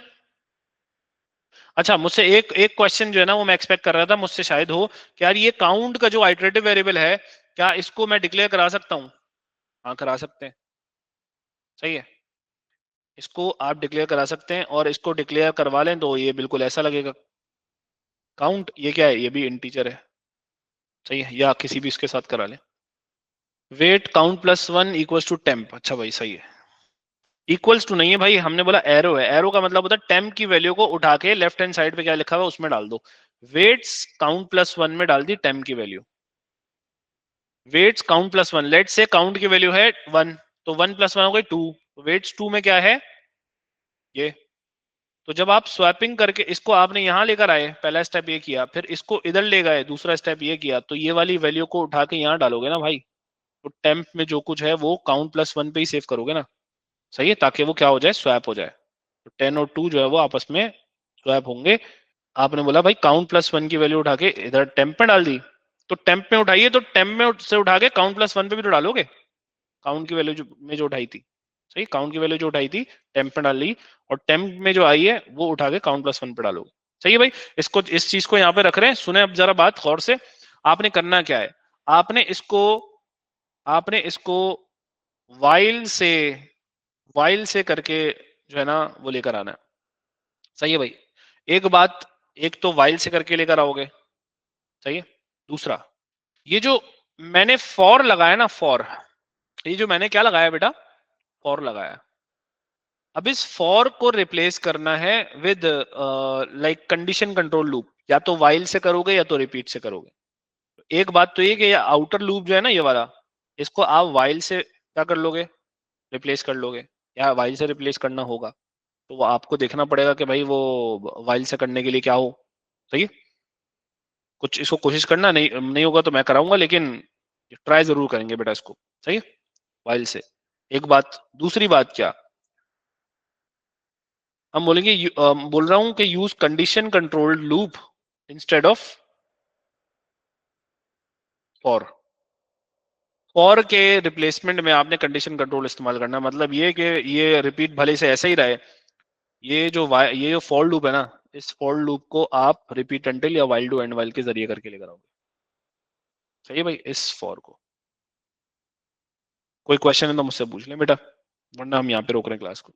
अच्छा, मुझसे एक एक क्वेश्चन जो है ना वो मैं एक्सपेक्ट कर रहा था मुझसे शायद हो कि यार ये काउंट का जो आइटरेटिव वेरिएबल है, क्या इसको मैं डिक्लेयर करा सकता हूँ? हाँ, करा सकते हैं। सही है, इसको आप डिक्लेयर करा सकते हैं, और इसको डिक्लेयर करवा लें तो ये बिल्कुल ऐसा लगेगा। काउंट, ये क्या है? ये भी इंटीजर है। सही है, या किसी भी इसके साथ करा लें। Weight count plus one equals to temp. अच्छा भाई, सही है। इक्वल्स टू नहीं है भाई, हमने बोला एरो है। एरो का मतलब होता है टेम्प की वैल्यू को उठा के लेफ्ट हैंड साइड पे क्या लिखा हुआ उसमें डाल दो। वेट्स काउंट प्लस वन में डाल दी टेम्प की value. Weights count plus one, let's say count की वैल्यू है वन, तो वन प्लस वन हो गई टू। वेट्स टू में क्या है? ये। तो जब आप स्वैपिंग करके इसको आपने यहां लेकर आए, पहला स्टेप ये किया, फिर इसको इधर ले गए, दूसरा स्टेप ये किया, तो ये वाली वैल्यू को उठा के यहां डालोगे ना भाई, तो टेम्प में जो कुछ है वो काउंट प्लस वन पे ही सेव करोगे ना। सही है, ताकि वो क्या हो जाए, स्वैप हो जाए। तो 10 और 2 जो है वो आपस में स्वैप होंगे। आपने बोला भाई काउंट प्लस वन की वैल्यू उठा के इधर टेम्प में डाल दी, तो टेम्प में उठाइए, तो टेम्प में से उठा के काउंट प्लस वन पे भी तो डालोगे। काउंट की वैल्यू में जो उठाई थी, सही, काउंट की वैल्यू जो उठाई थी टेम्प में डाल ली, और टेम्प में जो आई है वो उठा के काउंट प्लस वन पे डालोगे। सही है भाई, इसको, इस चीज को यहाँ पे रख रहे हैं। सुने अब जरा बात गौर से। आपने करना क्या है, आपने इसको आपने इसको वाइल से करके जो है ना वो लेकर आना है। सही है भाई, एक बात, एक तो वाइल से करके लेकर आओगे। सही है। दूसरा, ये जो मैंने फॉर लगाया ना, फॉर, ये जो मैंने क्या लगाया बेटा, फॉर लगाया। अब इस फॉर को रिप्लेस करना है with like condition control loop. या तो वाइल से करोगे या तो रिपीट से करोगे। एक बात तो ये कि आउटर लूप जो है ना ये वाला, इसको आप वाइल से क्या कर लोगे, रिप्लेस कर लोगे, या वाइल से रिप्लेस करना होगा। तो वो आपको देखना पड़ेगा कि भाई वो वाइल से करने के लिए क्या हो। सही है, कुछ इसको कोशिश करना, नहीं नहीं होगा तो मैं कराऊंगा, लेकिन ट्राई जरूर करेंगे बेटा इसको। सही है, वाइल से। एक बात, दूसरी बात क्या, हम बोलेंगे बोल रहा हूं कि use condition controlled loop instead of for. For के रिप्लेसमेंट में आपने कंडीशन कंट्रोल इस्तेमाल करना, मतलब ये कि ये रिपीट भले से ऐसे ही रहे, ये जो फॉर लूप है ना, इस फॉर लूप को आप रिपीट अंटिल या वाइल डू एंड वाइल के जरिए करके लेकर आओगे। सही है भाई, इस फॉर को। कोई क्वेश्चन है तो मुझसे पूछ लें बेटा, वरना हम यहाँ पे रोक रहे हैं क्लास को।